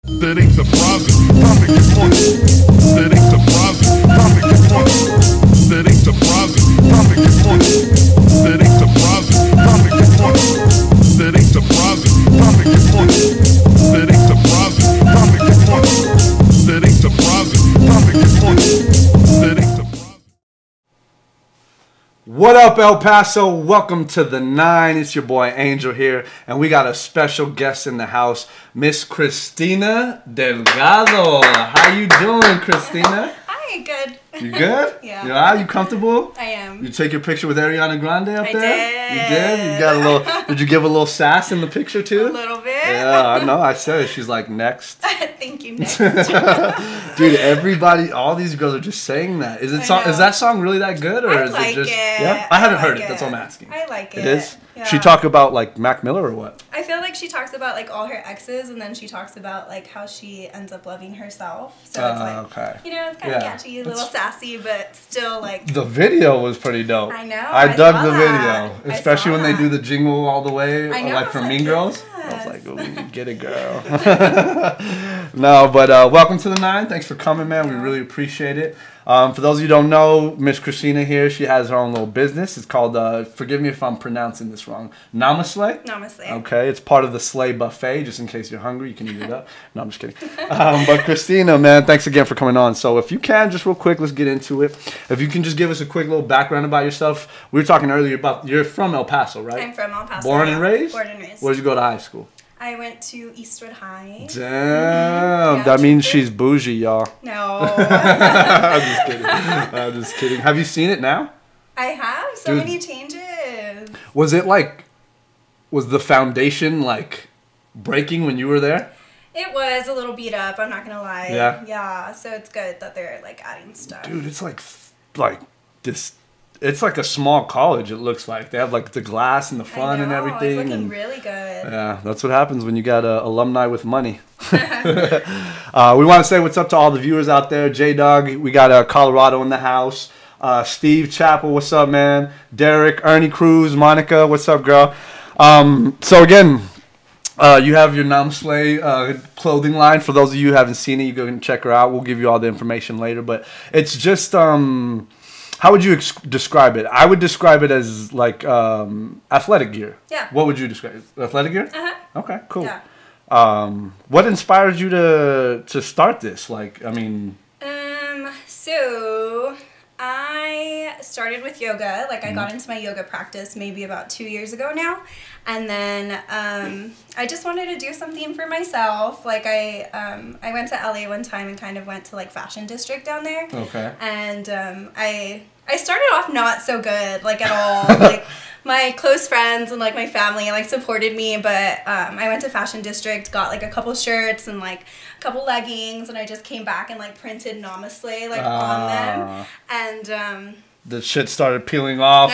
That ain't surprising. Time to get money. That ain't surprising. Time to get money. That ain't surprising. Time to get money. That ain't surprising. Time to get money. That ain't surprising. Time to get money. That ain't surprising. Time to get money. That ain't surprising. Time to get money. That ain't surprising. What up, El Paso? Welcome to the 9. It's your boy Angel here, and we got a special guest in the house, Miss Cristina Delgado. How you doing, Cristina? Hi, good. You good? Yeah. You comfortable? I am. You take your picture with Ariana Grande up there? I You did? You got a little. Did you give a little sass in the picture too? A little bit. Yeah, I know. I said it. She's like, next. Thank you, next. Dude, everybody, all these girls are just saying that. Is that song really that good, or is like it just? it. Yeah, I haven't heard like it. That's what I'm asking. I like it. It is. Yeah. She talk about like Mac Miller or what? I feel like she talks about like all her exes, and then she talks about like how she ends up loving herself. So it's like, okay. you know, it's kind of catchy, a little sassy, but still like. The video was pretty dope. I know. I dug saw the that. video, especially when they do the jingle all the way, I know, like from Mean Girls. Yes. I was like, oh, get it, girl. No, but welcome to the 9. Thanks for coming, man. We really appreciate it. For those of you who don't know, Miss Cristina here, she has her own little business. It's called, forgive me if I'm pronouncing this wrong, Namaslay? Namaslay. Okay, it's part of the Slay Buffet, just in case you're hungry, you can eat it up. No, I'm just kidding. But Cristina, man, thanks again for coming on. So if you can, just real quick, let's get into it. If you can just give us a quick little background about yourself. We were talking earlier about, you're from El Paso, right? I'm from El Paso. Born and raised? Born and raised. Where did you go to high school? I went to Eastwood High. Damn, Yeah, that means she's bougie, y'all. No. I'm just kidding. I'm just kidding. Have you seen it now? I have so Dude. many changes. Was the foundation like breaking when you were there? It was a little beat up, I'm not gonna lie. Yeah? Yeah, so it's good that they're like adding stuff. Dude, it's like this. It's like a small college. It looks like they have like the glass in the front and everything. It's looking and really good. yeah, that's what happens when you got alumni with money. We want to say what's up to all the viewers out there. J-Dog, we got Colorado in the house. Steve Chappell, what's up, man? Derek, Ernie Cruz, Monica, what's up, girl? So again, you have your Namaslay clothing line. For those of you who haven't seen it, you go and check her out. We'll give you all the information later. But it's just, how would you describe it? I would describe it as like athletic gear. Yeah. What would you describe it? Athletic gear? Uh-huh. Okay, cool. Yeah. What inspired you to start this? Like, I mean... So I started with yoga. Like I got into my yoga practice maybe about 2 years ago now. And then I just wanted to do something for myself. Like I went to LA one time and kind of went to like Fashion District down there. Okay. And I started off not so good, like at all. Like my close friends and like my family like supported me, but I went to Fashion District, got like a couple shirts and like a couple leggings, and I just came back and like printed Namaslay like on them. And the shit started peeling off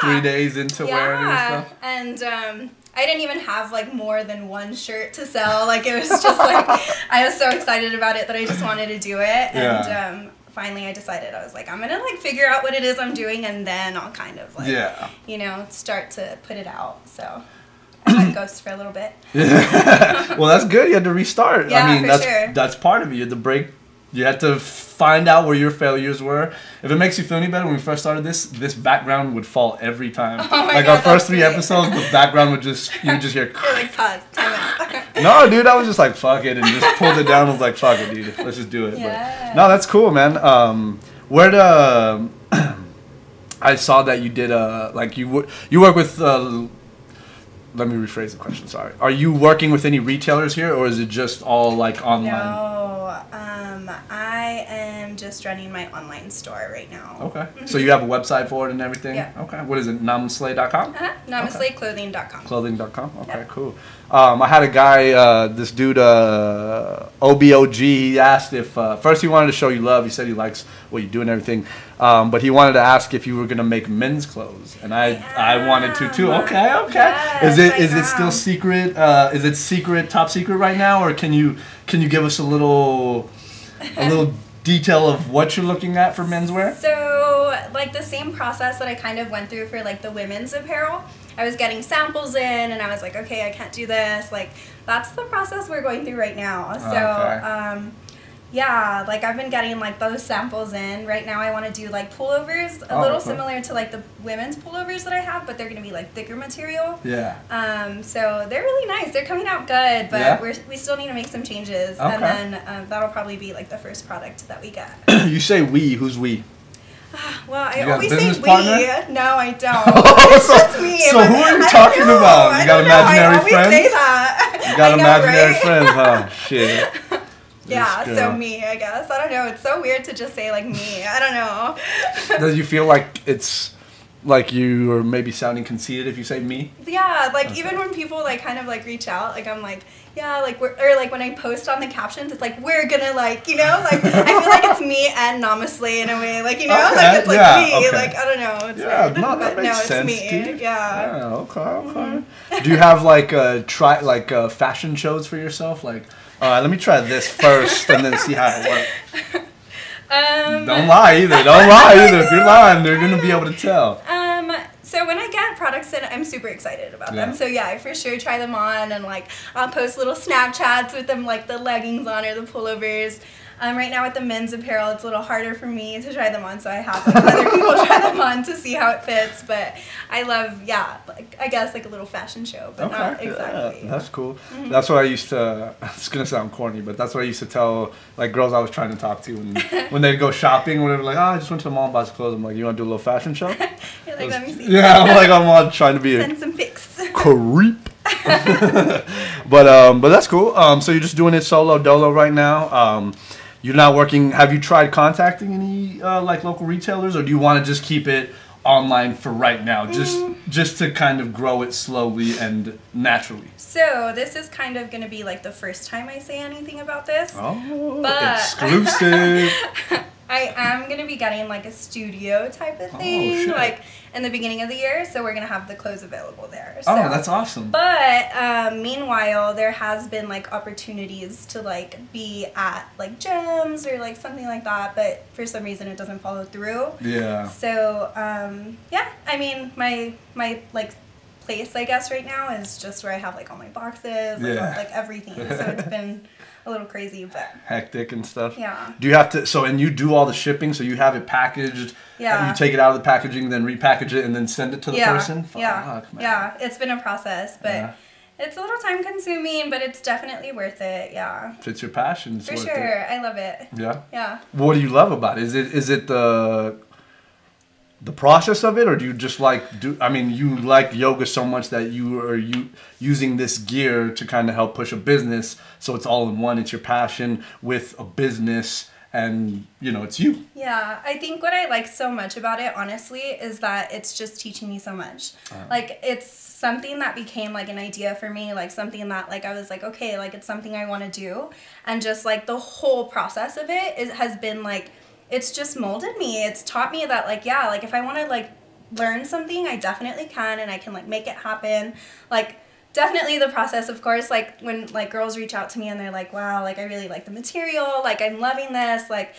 3 days into wearing it and stuff. And I didn't even have like more than one shirt to sell. Like it was just like I was so excited about it that I just wanted to do it. And finally I decided, I was like, I'm gonna like figure out what it is I'm doing, and then I'll kind of like you know, start to put it out. So I went ghost for a little bit. Well, that's good. You had to restart. Yeah, I mean, sure. That's part of it. You had to break. You had to find out where your failures were. If it makes you feel any better, when we first started this background would fall every time. Oh my like God, our first 3 episodes, the background would just, you would just hear. You're like, pause, time out. No, dude, I was just like, fuck it, and just pulled it down. I was like, fuck it, dude, let's just do it. Yeah. But, no, that's cool, man. I saw that you did like you work with. Let me rephrase the question. Sorry. Are you working with any retailers here, or is it just all like online? No, I am just running my online store right now. Okay. Mm-hmm. So you have a website for it and everything? Yeah. Okay. What is it? Namaslay.com? Namaslayclothing.com. Clothing.com? Okay, cool. I had a guy, this dude, OBOG, he asked if, first he wanted to show you love. He said he likes what you do and everything. But he wanted to ask if you were going to make men's clothes. And I wanted to too. Okay. Yes, Is it still secret? Is it secret, top secret right now? Or can you give us a little detail of what you're looking at for menswear? So, like the same process that I kind of went through for like the women's apparel. I was getting samples in and I was like, okay, I can't do this. Like, that's the process we're going through right now. So, yeah, like I've been getting like those samples in. Right now I want to do like pullovers, a little similar to like the women's pullovers that I have, but they're going to be like thicker material. Yeah. So they're really nice. They're coming out good, but we still need to make some changes. And then that'll probably be like the first product that we get. You say we, who's we? Well, I always say we. Partner? No, I don't. It's just me. So who are you talking about? You got imaginary friends? I always say that. You got imaginary friends, huh? Shit. Yeah, so me, I guess. I don't know. It's so weird to just say like me. I don't know. Does you feel like it's like you are maybe sounding conceited if you say me? Yeah, like even when people like kind of like reach out, like I'm like, yeah, like or like when I post on the captions, it's like we're gonna like, you know, like I feel like it's me and Namaslay in a way, like, you know, like it's like me, like I don't know, it's weird, no, but makes no, it's sense, me, dude. yeah. Okay. Do you have like fashion shows for yourself? Like, let me try this first and then see how it works. Don't lie either. If you're lying, they're gonna be able to tell. So when I get products in, I'm super excited about them. So yeah, I for sure try them on and like I'll post little Snapchats with them, like the leggings on or the pullovers. Right now with the men's apparel, it's a little harder for me to try them on, so I have like other people try them on to see how it fits. But I love, like I guess like a little fashion show, but not exactly. Yeah, that's cool. That's what I used to. It's gonna sound corny, but that's what I used to tell like girls I was trying to talk to when they'd go shopping. When they were like, I just went to the mall and bought some clothes. I'm like, you want to do a little fashion show? You're like, let me see. Yeah, I'm all trying to be send some pics. Creep. but that's cool. So you're just doing it solo dolo right now. You're not working. Have you tried contacting any like local retailers, or do you want to just keep it online for right now, just to kind of grow it slowly and naturally? So this is kind of going to be like the first time I say anything about this. Oh, but exclusive. I am going to be getting like a studio type of thing, like in the beginning of the year. So we're going to have the clothes available there. So. Oh, that's awesome. But meanwhile, there has been like opportunities to like be at like gyms or like something like that. But for some reason, it doesn't follow through. Yeah. So yeah, I mean, my like place, I guess, right now is just where I have like all my boxes, like everything. So it's been a little crazy, but hectic and stuff. Yeah. Do you have to? And you do all the shipping, so you have it packaged. Yeah. You take it out of the packaging, then repackage it, and then send it to the person. Fuck, yeah. Man. Yeah. It's been a process, but it's a little time consuming, but it's definitely worth it. Yeah. Fits your passion. For sure, I love it. Yeah. Yeah. What do you love about it? Is it the process of it, or do you just like you like yoga so much that you are using this gear to kind of help push a business, so it's all in one, it's your passion with a business, and it's you. Yeah, I think what I like so much about it, honestly, is that it's just teaching me so much. Like it's something that became like an idea for me, like something that like I was like, okay, like it's something I want to do, and just like the whole process of it has been like, it's just molded me. It's taught me that like, yeah, like if I want to like learn something, I definitely can, and I can like make it happen. Like definitely the process, of course, like when like girls reach out to me and they're like, wow, like I really like the material, like I'm loving this, like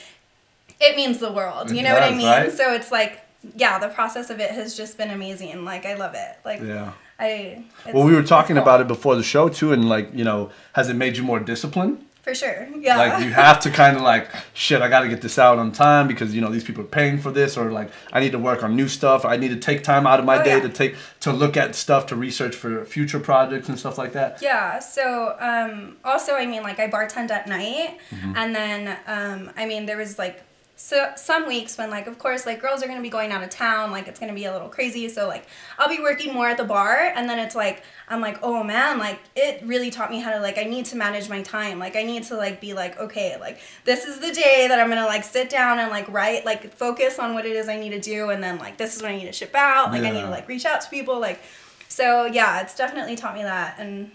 it means the world, you know what I mean? Right? So it's like, yeah, the process of it has just been amazing. Like I love it. Like well, we were talking about it before the show too, and like, has it made you more disciplined? For sure, yeah. Like you have to kind of like, shit, I got to get this out on time because these people are paying for this, or like I need to work on new stuff. I need to take time out of my day to look at stuff, to research for future projects and stuff like that. Yeah. So also, I mean, like I bartend at night, and then I mean there was like some weeks when like of course like girls are gonna be going out of town, like it's gonna be a little crazy, so like I'll be working more at the bar, and then it's like I'm like, oh man, like it really taught me how to like I need to manage my time, like I need to like be like, okay, like this is the day that I'm gonna like sit down and like write, like focus on what it is I need to do, and then like this is what I need to ship out, like I need to like reach out to people, like so yeah, it's definitely taught me that. And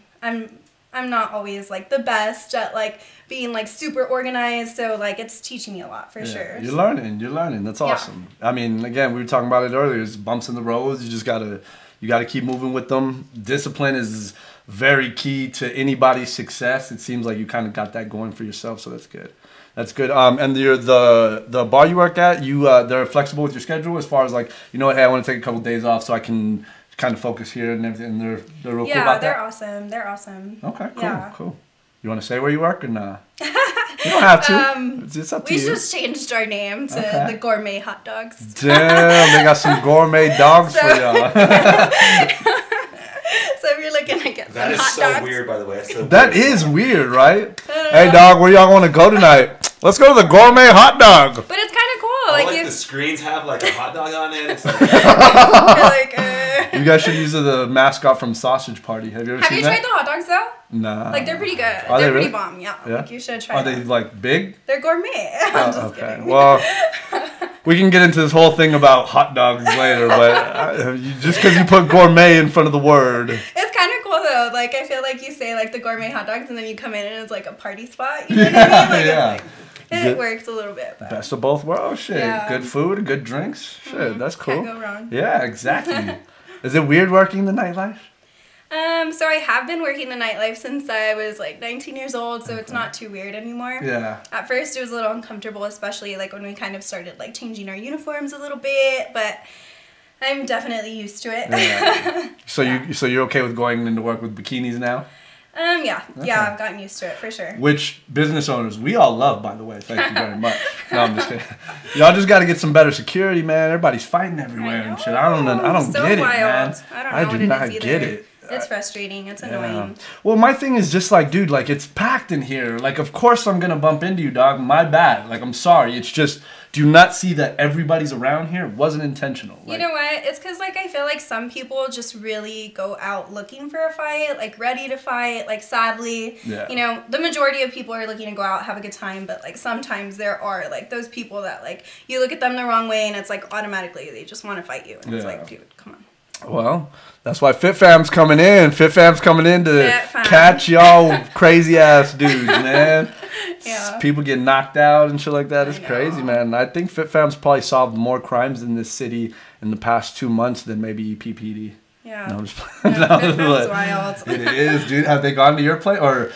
I'm not always like the best at like being like super organized, so like it's teaching me a lot for sure. You're learning. That's awesome. I mean, again, we were talking about it earlier. It's bumps in the roads. You just gotta keep moving with them. Discipline is very key to anybody's success. It seems like you kind of got that going for yourself, so that's good. That's good. And the bar you work at, they're flexible with your schedule as far as like, you know what, hey, I want to take a couple days off so I can kind of focus here and everything. And they're real cool about that. Yeah, they're awesome. They're awesome. Okay, cool, Yeah. cool. You want to say where you work or nah? You don't have to. It's up to you. We just changed our name to the Gourmet Hot Dogs. Damn, they got some gourmet dogs for y'all. So if you're looking to get That some is hot so dogs. weird, by the way. That's so That weird. is weird, right? Hey, dog, where y'all want to go tonight? Let's go to the gourmet hot dog. But it's kind of cool. I Like, like you, the screens have like a hot dog on it. It's like, you're like, You guys should use the mascot from Sausage Party. Have you ever Have seen you that? tried the hot dogs though? Nah. Like they're pretty good. Are they They're pretty really? bomb. Yeah. Yeah? Like you should try Are they them. like big? They're gourmet. I'm just kidding. Well, we can get into this whole thing about hot dogs later, but just because you put gourmet in front of the word. It's kind of cool though. Like I feel like you say like the gourmet hot dogs, and then you come in and it's like a party spot. You know what I mean? Like, Yeah. It's like, it works a little bit. But Best of both worlds. Shit. Yeah. Good food, good drinks. Shit, that's cool. Can't go wrong. Yeah, exactly. Is it weird working the nightlife? So I have been working the nightlife since I was like 19 years old, so it's not too weird anymore. Yeah. At first it was a little uncomfortable, especially like when we kind of started like changing our uniforms a little bit, but I'm definitely used to it. Yeah. So you're okay with going into work with bikinis now? Yeah, I've gotten used to it for sure. Which business owners we all love, by the way. Thank you very much. No, I'm just kidding. Y'all just got to get some better security, man. Everybody's fighting everywhere and shit. I don't So get it, wild. man. I don't know do what it not is either. get it. It's frustrating. It's Yeah. annoying. Well, my thing is just like, dude, like it's packed in here. Like, of course I'm gonna bump into you, dog. My bad. Like, I'm sorry. It's just, do you not see that everybody's around here? It wasn't intentional. You know what? It's because, like, I feel like some people just really go out looking for a fight, like, ready to fight. Like, sadly, Yeah. you know, the majority of people are looking to go out, have a good time. But, like, sometimes there are, like, those people that, like, you look at them the wrong way and it's, like, automatically they just want to fight you. And it's Yeah. like, dude, come on. Well, that's why Fit Fam's coming in. Fit Fam's coming in to Fit Fam. catch y'all crazy ass dudes, man. Yeah. People get knocked out and shit like that. It's I know. crazy, man. I think Fit Fam's probably solved more crimes in this city in the past 2 months than maybe PPD. Yeah. No, I'm just No, no, Fit Fam's but wild. it is, dude. Have they gone to your place? Or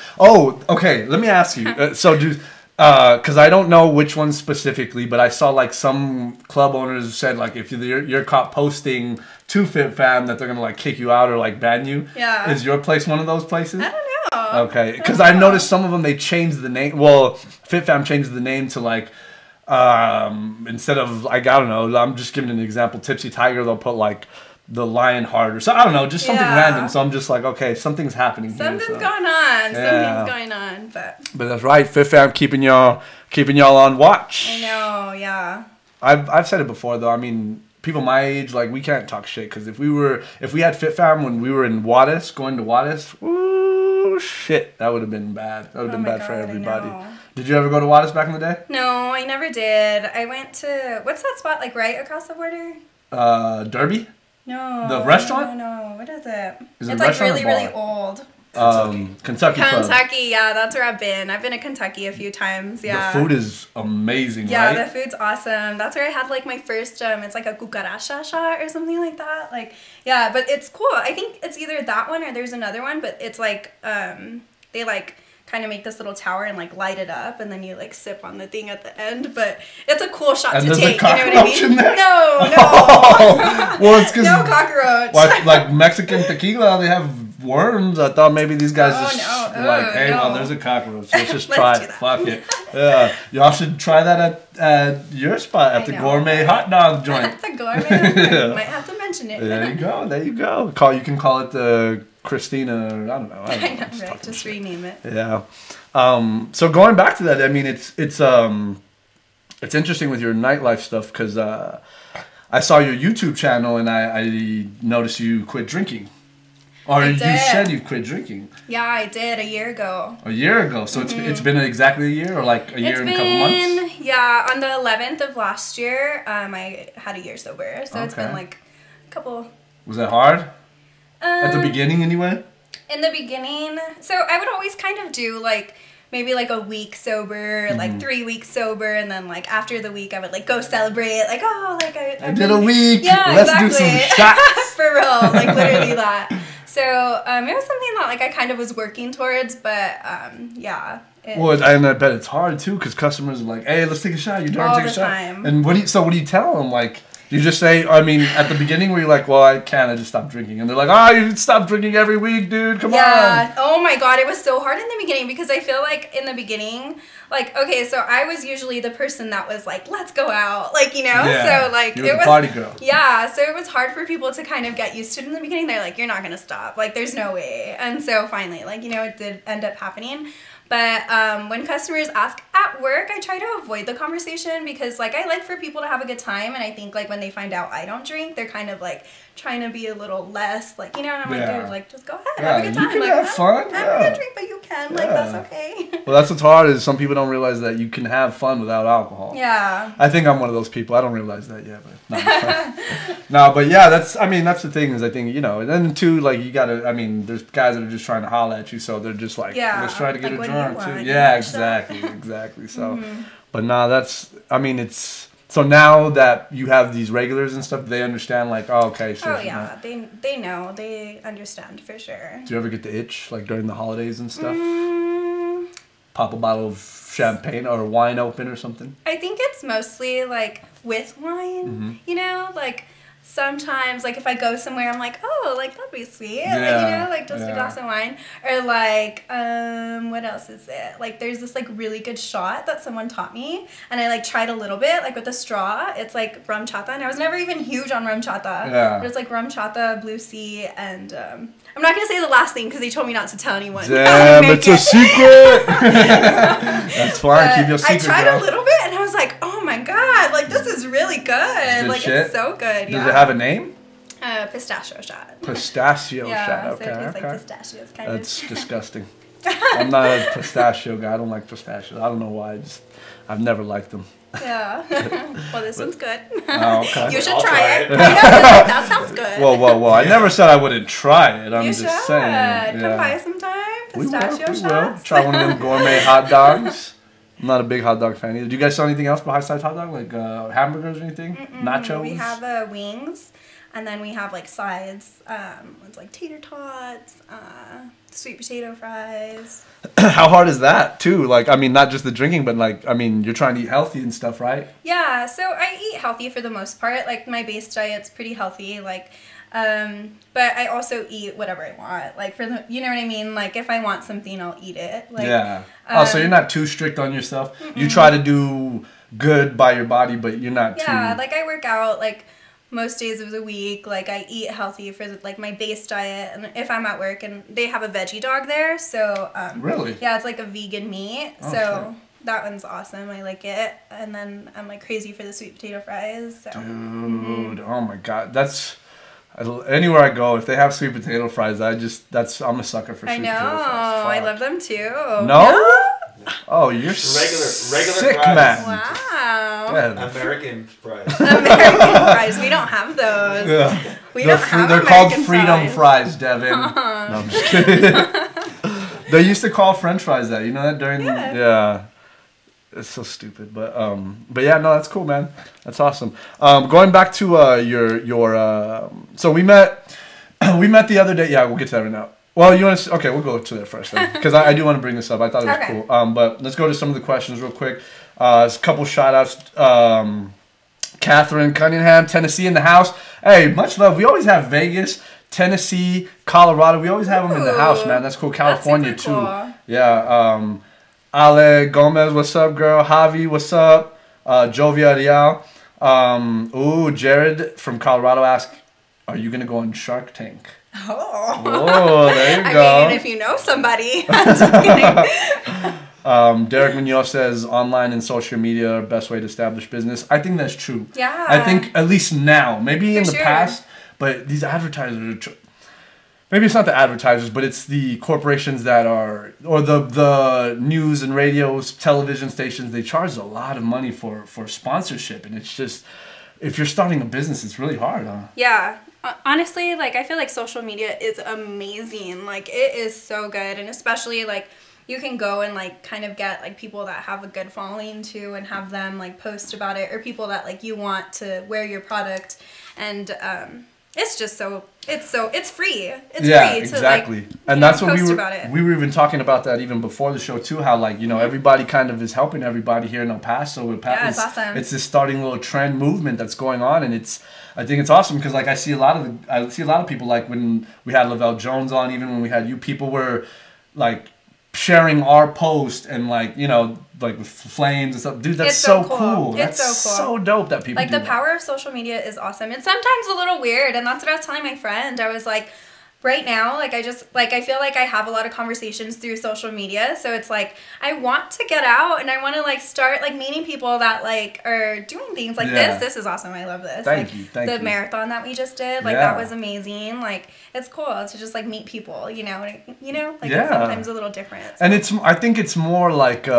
okay. Let me ask you. So, dude, because I don't know which one specifically, but I saw like some club owners said like if you're caught posting to Fit Fam that they're gonna like kick you out or like ban you. Yeah. Is your place one of those places? I don't know. Okay, because I noticed some of them they changed the name. Well, Fit Fam changed the name to like instead of like I don't know. I'm just giving an example. Tipsy Tiger, they'll put like the Lion Heart or so. I don't know, just something Yeah. random. So I'm just like, okay, something's happening here. Something's so. going on. Yeah. Something's going on. But But that's right, Fit Fam keeping y'all on watch. I know, yeah. I've said it before though. I mean, people my age, like we can't talk shit because if we had Fit Fam when we were in Wadis, going to Wadis, ooh shit, that would have been bad. That would have Oh been my bad for God, I everybody. know. Did you ever go to Wadis back in the day? No, I never did. I went to, what's that spot, like right across the border? Derby? No. The restaurant? No. What is it? Is it It's a like restaurant or really, really bar? old. Kentucky Club. Kentucky, yeah, that's where I've been. I've been to Kentucky a few times, yeah. The food is amazing, Yeah, right? the food's awesome. That's where I had like my first, it's like a cucaracha shot or something like that. Like, yeah, but it's cool. I think it's either that one or there's another one, but it's like, they like kind of make this little tower and like light it up and then you like sip on the thing at the end, but it's a cool shot And to there's a take, you know what I cockroach mean? in there? No. Oh, well, it's because No cockroach. like Mexican tequila, they have worms. I thought maybe these guys Oh, just no. like, Oh, hey, no. well, there's a cockroach. Let's just Let's try do it. that. Fuck it. Yeah, y'all should try that at your spot at I the know. gourmet hot dog joint. The gourmet. Might have to mention it. There you go. There you go. You can call it the Cristina. Or, I don't know. I know, Just right? talking Just shit. rename it. Yeah. So going back to that, I mean, it's interesting with your nightlife stuff because I saw your YouTube channel and I noticed you quit drinking, or I you did. said you quit drinking Yeah, I did a year ago. a year ago. So it's been exactly a year, or like a year and a couple months. Yeah, on the 11th of last year, I had a year sober. So it's been Okay. like a couple. Was that hard at the Um, beginning anyway? In the beginning, so I would always kind of do like maybe like a week sober, like 3 weeks sober, and then like after the week I would like go celebrate, like oh like I did a week. Yeah, Let's exactly. do some shots. For real, like literally that. So it was something that like I kind of was working towards, but yeah, Well, and I bet it's hard too, because customers are like, "Hey, let's take a shot." You don't take a shot. Time. And what do you tell them? Like, you just say, I mean, at the beginning where you're like, "Well, I can't. I just stopped drinking," and they're like, "Oh, you stop drinking every week, dude. Come on." Yeah. Oh my God, it was so hard in the beginning because I feel like in the beginning, like, okay, so I was usually the person that was like, "Let's go out," like, you know. Yeah. So like, You're the party girl. Yeah. So it was hard for people to kind of get used to it in the beginning. They're like, "You're not gonna stop. Like, there's no way." And so finally, like, you know, it did end up happening. But when customers ask at work, I try to avoid the conversation because, like, I like for people to have a good time. And I think, like, when they find out I don't drink, they're kind of, like, trying to be a little less, like, you know, and I'm like, dude, like, just go ahead, have a good time. You can like, have fun. I'm not gonna drink, but you can. Like, that's okay. Well, that's what's hard is some people don't realize that you can have fun without alcohol. Yeah. I think I'm one of those people. I don't realize that yet, but no, but yeah, that's the thing is I think, you know, and then too, like, you gotta, I mean, there's guys that are just trying to holler at you, so they're just like, let's try to get like, a drunk too. Want? Yeah, exactly. So, but nah, that's, I mean, it's, so now that you have these regulars and stuff, they understand, like, oh, okay. So yeah, they know, they understand for sure. Do you ever get the itch, like, during the holidays and stuff? Pop a bottle of champagne or wine open or something? I think it's mostly, like, with wine, you know, like, sometimes, like, if I go somewhere, I'm like, oh, like, that'd be sweet, like, you know, like, just a glass of wine, or, like, what else is it, like, there's this, like, really good shot that someone taught me, and I, like, tried a little bit, like, with a straw. It's, like, rum chata, and I was never even huge on rum chata, but it's, like, rum chata, blue sea, and, I'm not gonna say the last thing, because they told me not to tell anyone. Damn, it's a secret! That's fine, keep your secret, I tried a little bit, and I was like, oh my God, like, this is really good. Like, shit. it's so good. Does it have a name? Pistachio shot. Pistachio shot, okay. So it tastes like pistachios, kind of. That's disgusting. I'm not a pistachio guy. I don't like pistachios. I don't know why. I've never liked them. Yeah. Well, this one's good. Oh, okay. You should try it. That sounds good. Whoa. I never said I wouldn't try it. I'm just saying. Yeah. Come by sometime. Pistachio shots. We will. Try one of them gourmet hot dogs. I'm not a big hot dog fan either. Do you guys sell anything else besides hot dog? Like hamburgers or anything? Nachos? We have wings. And then we have, like, sides. It's like tater tots, sweet potato fries. How hard is that, too? Like, I mean, not just the drinking, but, like, I mean, you're trying to eat healthy and stuff, right? Yeah, so I eat healthy for the most part. Like, my base diet's pretty healthy. Like, but I also eat whatever I want. Like, for the, you know what I mean? Like, if I want something, I'll eat it. Like, yeah. So you're not too strict on yourself. You try to do good by your body, but you're not too... Yeah, like, I work out, like, most days of the week. Like, I eat healthy for, like, my base diet. And if I'm at work, and they have a veggie dog there, so... really? Yeah, it's, like, a vegan meat. Oh, so... shit. That one's awesome. I like it. And then I'm, like, crazy for the sweet potato fries. So. Dude, oh my God. That's... Anywhere I go, if they have sweet potato fries, I'm a sucker for sweet potato fries. I love them too. No? Oh, you're regular sick, fries. man. Wow. Yeah. American fries. American fries. We don't have those. Yeah. They're called freedom fries, Devin. No, I'm just kidding. They used to call French fries that. You know that during yeah. It's so stupid, but yeah, no, that's cool, man. That's awesome. Going back to your so we met the other day. Yeah, we'll get to that right now. Well, you want to? Okay, we'll go to that first then, because I do want to bring this up. I thought it was cool. But let's go to some of the questions real quick. A couple shout outs. Catherine Cunningham, Tennessee in the house. Hey, much love. We always have Vegas, Tennessee, Colorado. We always have them in the house, man. That's cool. California that's too. Cool. Yeah. Ale Gomez, what's up, girl? Javi, what's up? Jovia Real. Jared from Colorado asked, are you going to go on Shark Tank? Oh, there you go. I mean, if you know somebody. I'm just kidding. Derek Munoz says, online and social media are the best way to establish business. I think that's true. Yeah. I think, at least now, maybe in the sure. past, but these advertisers are... Maybe it's not the advertisers, but it's the corporations that are, or the news and radios, television stations, they charge a lot of money for sponsorship. And it's just, if you're starting a business, it's really hard, huh? Yeah. Honestly, like, I feel like social media is amazing. Like, it is so good. And especially, like, you can go and, like, kind of get, like, people that have a good following, too, and have them, like, post about it. Or people that, like, you want to wear your product. And, it's just so It's free. It's yeah, free to exactly. like, and that's what post about it. we were even talking about that even before the show too. How like everybody kind of is helping everybody here in El Paso. Yeah, it's awesome. It's this starting little trend movement that's going on, and I think it's awesome because like I see a lot of people like when we had Lavelle Jones on, even when we had you, people were like sharing our post and like like with flames and stuff. Dude, that's so cool. It's that's so cool. so dope that people like do the power of social media is awesome. It's sometimes a little weird, and that's what I was telling my friend. I was like, right now, like I feel like I have a lot of conversations through social media, so it's like I want to get out and I want to like start like meeting people that like are doing things like this. This is awesome. I love this. Thank you. The marathon that we just did, like that was amazing. Like it's cool to just like meet people, like it's sometimes a little different. So. And I think it's more like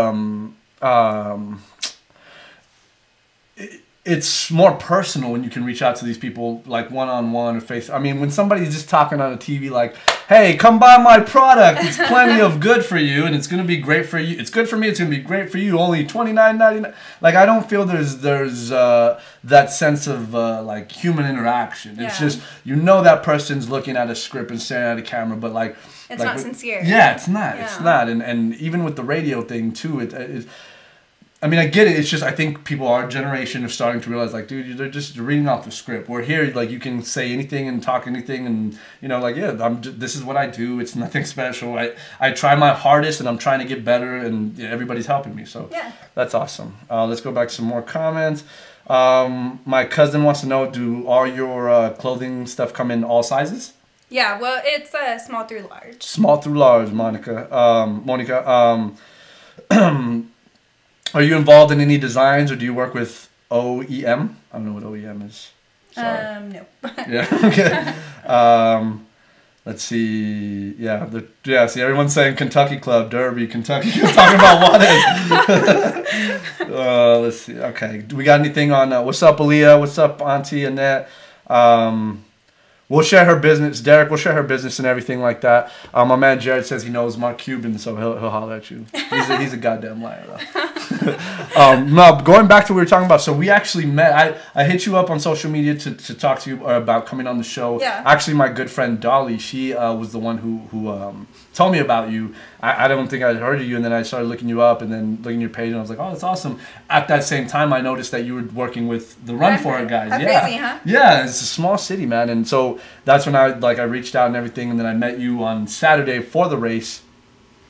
it's more personal when you can reach out to these people like one-on-one or face. I mean, when somebody's just talking on a TV like, hey, come buy my product. It's plenty of good for you and it's going to be great for you. It's good for me. It's going to be great for you. Only $29.99. Like, I don't feel there's that sense of like human interaction. It's just, that person's looking at a script and staring at a camera, but like... It's not sincere. Yeah, it's not. Yeah. It's not. And even with the radio thing too, I mean, I get it. It's just I think people our generation are starting to realize, like, dude, they're just reading off the script. We're here, like, you can say anything and talk anything, and like, this is what I do. It's nothing special. I try my hardest, and I'm trying to get better, and everybody's helping me. So that's awesome. Let's go back to some more comments. My cousin wants to know: do all your clothing stuff come in all sizes? Yeah, well, it's small through large. Small through large, Monica. Are you involved in any designs, or do you work with OEM? I don't know what OEM is. Sorry. No. Yeah. Okay. Let's see. Yeah. See, everyone's saying Kentucky Club, Derby, Kentucky. You're talking about what? Let's see. Okay. Do we got anything on? What's up, Aaliyah? What's up, Auntie Annette? We'll share her business. Derek will share her business and everything like that. My man Jared says he knows Mark Cuban, so he'll holler at you. He's a goddamn liar, though. No, going back to what we were talking about. So we actually met. I hit you up on social media to talk to you about coming on the show. Yeah. Actually, my good friend Dolly, she was the one who told me about you. I don't think I'd heard of you, and then I started looking you up, and then looking at your page, and I was like, oh, that's awesome. At that same time, I noticed that you were working with the Run For It guys. Crazy, huh? Yeah, it's a small city, man, and so that's when I reached out and everything, and then I met you on Saturday for the race,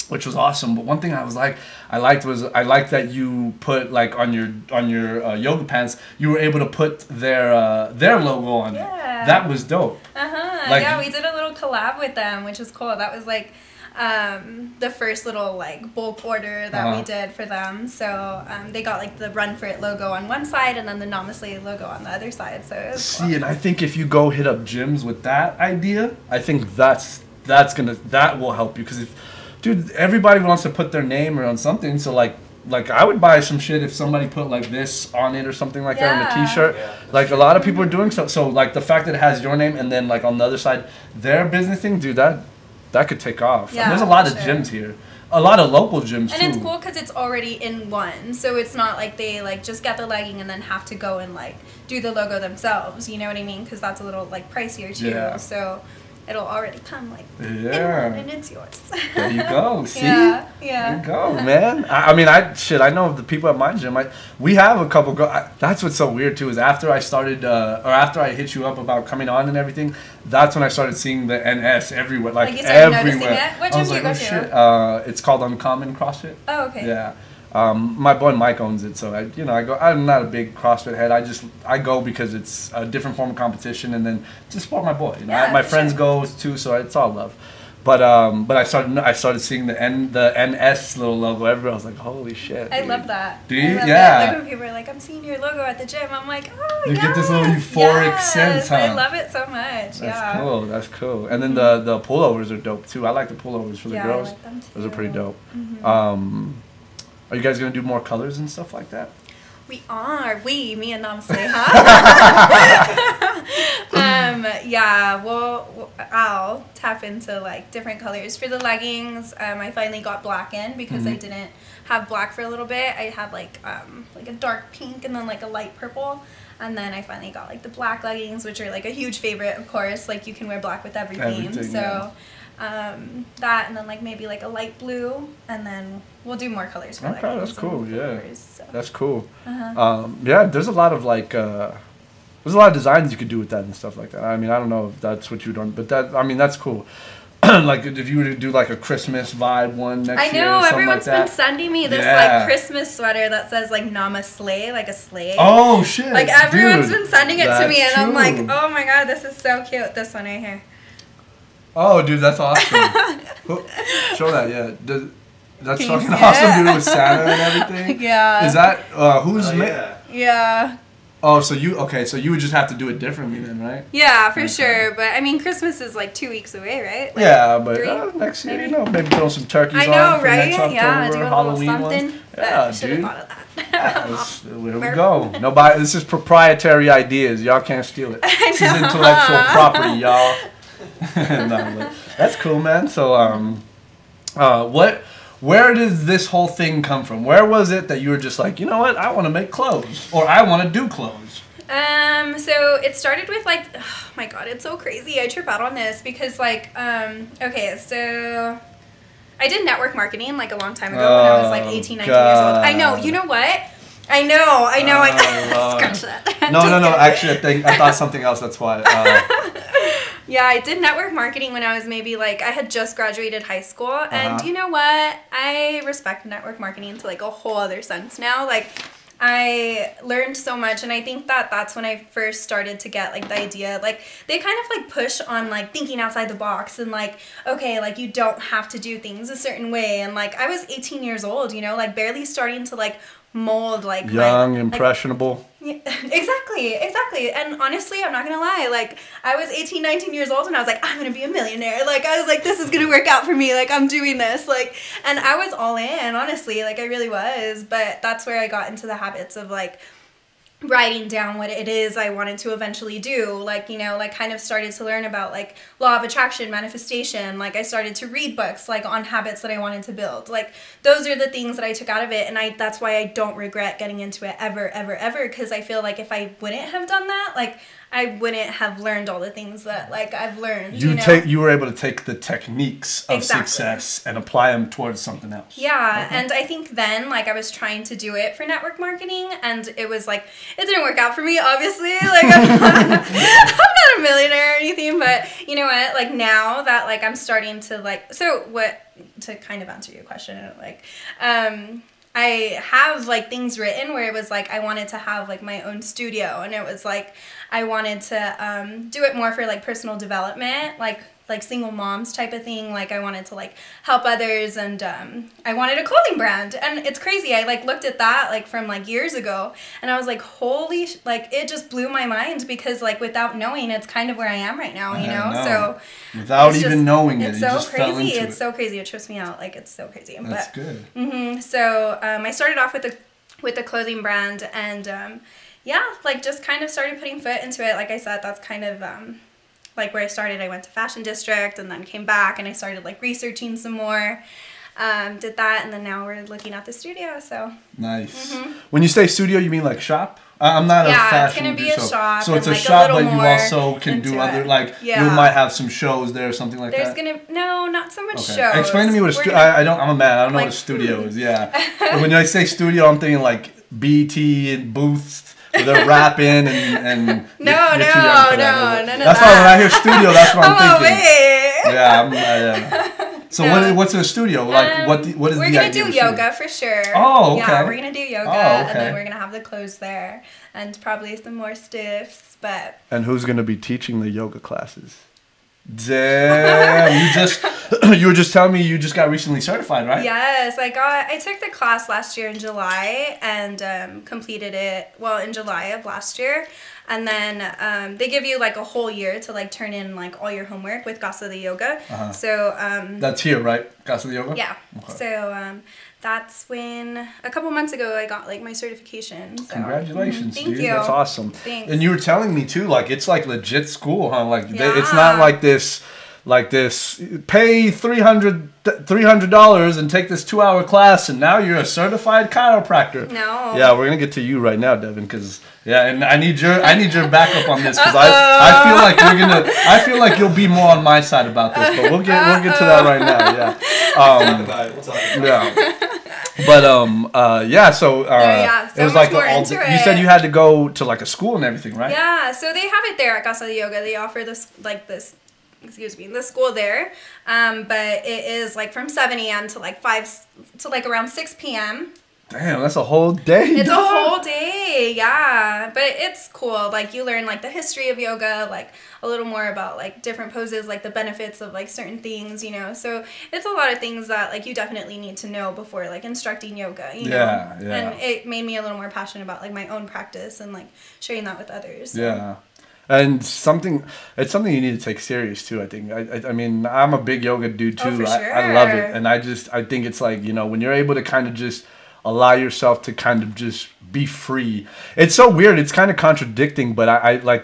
which was awesome. But one thing I liked that you put like on your yoga pants, you were able to put their logo on it. That was dope. Yeah, we did a little collab with them, which was cool. That was like the first little like bulk order that we did for them. So they got like the Run For It logo on one side and then the Namaslay logo on the other side. So it was cool. And I think if you go hit up gyms with that idea, I think that will help you, because dude, everybody wants to put their name on something. So like I would buy some shit if somebody put like this on it or something like that on a t-shirt. Like a lot of people are doing so like the fact that it has your name and then like on the other side their business thing, dude, that could take off. Yeah, and there's a lot of gyms here. A lot of local gyms too. And it's cool because it's already in one. So it's not like they like just get the legging and then have to go and like do the logo themselves. You know what I mean? Because that's a little like pricier too. Yeah. So it'll already come like in one and it's yours. There you go. See? Yeah. There you go, man. I know the people at my gym. We have a couple girls. That's what's so weird too, is after I started, or after I hit you up about coming on and everything, that's when I started seeing the NS everywhere, like you started noticing everywhere. it? What gym do you go to? Shit. It's called Uncommon CrossFit. Oh, okay. Yeah. My boy Mike owns it, so I go. I'm not a big CrossFit head. I go because it's a different form of competition, and then to support my boy. My friends go too, so it's all love. But I started seeing the NS little logo everywhere. I was like, holy shit! I love that. Do you? Yeah. Like when people are like, I'm seeing your logo at the gym. I'm like, oh, you get this little euphoric sense, huh? I love it so much. That's cool. That's cool. And then the pullovers are dope too. I like the pullovers for the girls. I like them too. Those are pretty dope. Are you guys gonna do more colors and stuff like that? We are. Me and Namaslay, huh? Yeah, well, I'll tap into like different colors. For the leggings, I finally got black in because I didn't have black for a little bit. I had like a dark pink and then like a light purple. And then I finally got like the black leggings, which are like a huge favorite, of course. Like you can wear black with everything. So that, and then like maybe like a light blue, and then we'll do more colors for okay, that's cool. Yeah, colors, so. That's cool. Yeah, there's a lot of like there's a lot of designs you could do with that and stuff like that. I mean, I don't know if that's what you done, but that, I mean, that's cool. Like if you were to do like a Christmas vibe one next year, I know everyone's been sending me this like Christmas sweater that says like Namaslay, like a sleigh. Oh shit! Like everyone's been sending it to me, and true. I'm like, oh my god, this is so cute. This one right here. Oh, dude, that's awesome. Show that, yeah. That's fucking awesome, dude, with Santa and everything. Yeah. Is that who's Yeah. Oh, so you would just have to do it differently then, right? Yeah, for sure. But I mean, Christmas is like 2 weeks away, right? Like yeah, but next year, maybe. You know, maybe throw some turkeys I know, on for right? next October, Yeah, do a Halloween little something. ones. Yeah, should have dude. thought of that. Here we go. Nobody. This is proprietary ideas. Y'all can't steal it. This is intellectual property, y'all. No, but that's cool, man. So, where does this whole thing come from? Where was it that you were just like, you know what, I want to make clothes, or I want to do clothes? So it started with like, oh my god, it's so crazy. I trip out on this because like, okay, so I did network marketing like a long time ago when I was like 18, 19 years old. I know, you know what? I know. Scratch that. No. Actually, I thought something else. That's why. Yeah, I did network marketing when I was maybe like, I had just graduated high school. And you know what? I respect network marketing to like a whole other sense now. Like, I learned so much, and I think that that's when I first started to get like the idea, like they kind of like push on like thinking outside the box and like, okay, like you don't have to do things a certain way. And like I was 18 years old, you know, like barely starting to like mold like young, impressionable. Yeah, exactly. And honestly, I'm not gonna lie, like I was 18, 19 years old and I was like, I'm gonna be a millionaire. Like I was like, this is gonna work out for me, like I'm doing this, like, and I was all in, honestly, like I really was. But that's where I got into the habits of like writing down what it is I wanted to eventually do, like, you know, like kind of started to learn about like law of attraction, manifestation. Like I started to read books like on habits that I wanted to build. Like those are the things that I took out of it, and that's why I don't regret getting into it ever, because I feel like if I wouldn't have done that, like I wouldn't have learned all the things that like I've learned. You were able to take the techniques of success and apply them towards something else. Yeah, and I think then like I was trying to do it for network marketing, and it was like it didn't work out for me, obviously. Like I'm not a millionaire or anything, but you know what? Like now that like I'm starting to like, so what, to kind of answer your question, like I have like things written where it was like I wanted to have like my own studio, and it was like I wanted to do it more for like personal development, like single moms type of thing. Like I wanted to like help others, and I wanted a clothing brand. And it's crazy, I like looked at that like from like years ago, and I was like, holy like it just blew my mind, because like without knowing, it's kind of where I am right now, you know? So without even knowing it, it's you so just fell crazy. into It's so crazy. It trips me out. Like it's so crazy. That's good. So I started off with the clothing brand, and yeah, like just kind of started putting foot into it. Like I said, that's kind of like where I started. I went to Fashion District and then came back, and I started like researching some more. Did that, and then now we're looking at the studio. So nice. When you say studio, you mean like shop? I'm not a fashion. It's gonna be a shop. So it's a like shop, but you also can do other you might have some shows there or something like that. Not so much shows. Explain to me what I'm a man. I don't know what a studio is. Yeah. When I say studio, I'm thinking like BT and booths. They're rapping and no. That's why when I hear studio, that's what I'm thinking. Wait. Yeah. So what's a studio like? What is the idea? We're gonna do yoga for sure. Oh, okay. Yeah, we're gonna do yoga, and then we're gonna have the clothes there, and probably some more stiffs. But and who's gonna be teaching the yoga classes? Damn, you were just telling me you just got recently certified, right? Yes, I took the class last year in July, and completed it in July of last year. And then they give you like a whole year to like turn in like all your homework with Casa de Yoga. So that's here, right? Casa de Yoga? Yeah. Okay. So that's when a couple months ago I got like my certification. So. Congratulations, Thank dude. you. That's awesome. Thanks. And you were telling me too, like it's like legit school, huh? Like it's not like this pay $300 and take this 2-hour class and now you're a certified chiropractor. No. Yeah, we're gonna get to you right now, Devin, because and I need your backup on this because I feel like you'll be more on my side about this, but we'll get to that right now. Yeah. We'll talk about it. Yeah. But so it was like you said you had to go to like a school and everything, right? Yeah, so they have it there at Casa de Yoga. They offer the school there, but it is like from 7 a.m. to like 5 to like around 6 p.m. Damn, that's a whole day. It's a whole day, yeah. But it's cool. Like you learn like the history of yoga, like a little more about like different poses, like the benefits of like certain things, you know. So it's a lot of things that like you definitely need to know before like instructing yoga, you know. Yeah. And it made me a little more passionate about like my own practice and like sharing that with others. So. Yeah. And it's something you need to take serious too, I think. I mean, I'm a big yoga dude too. Oh, for sure. I love it. And I think it's like, you know, when you're able to kind of just allow yourself to kind of just be free. It's so weird. It's kind of contradicting, but I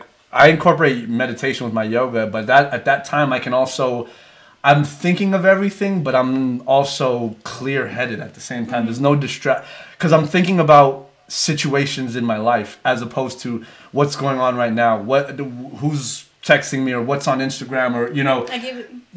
incorporate meditation with my yoga, but at that time I'm thinking of everything, but I'm also clear-headed at the same time. There's no because I'm thinking about situations in my life as opposed to what's going on right now, who's texting me or what's on Instagram, or you know,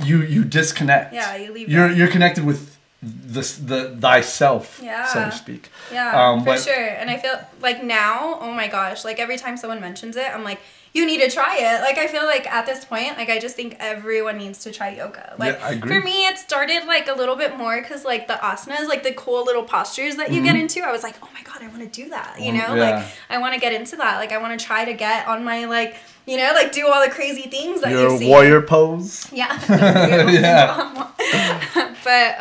you disconnect. Yeah, you leave. You're connected with the thyself, so to speak. Yeah, for sure. And I feel like now, oh my gosh, like every time someone mentions it, I'm like, you need to try it. Like I feel like at this point, like I just think everyone needs to try yoga. Like I agree. For me, it started like a little bit more because like the asanas, like the cool little postures that you get into, I was like, oh my god, I want to do that. You know, like I want to get into that. Like I want to try to get on my like, you know, like do all the crazy things that you see. Your warrior pose. Yeah. Yeah. But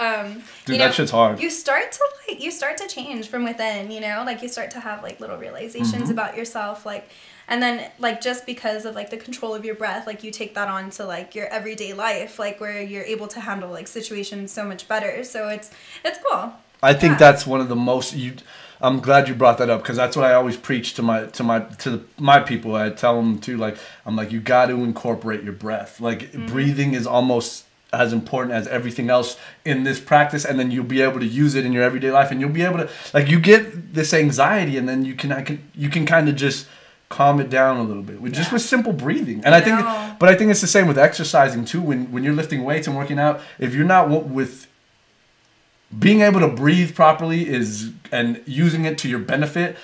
dude, you know, that shit's hard. You start to change from within, you know, like you start to have like little realizations about yourself, like, and then like just because of like the control of your breath, like you take that on to like your everyday life, like where you're able to handle like situations so much better. So it's cool. I think that's one of the most I'm glad you brought that up because that's what I always preach to my people. I tell them too, like I'm like, you got to incorporate your breath. Like breathing is almost as important as everything else in this practice, and then you'll be able to use it in your everyday life, and you'll be able to like you get this anxiety, and then you can kind of just calm it down a little bit with simple breathing. And I think it's the same with exercising too. When you're lifting weights and working out, if you're not with being able to breathe properly and using it to your benefit,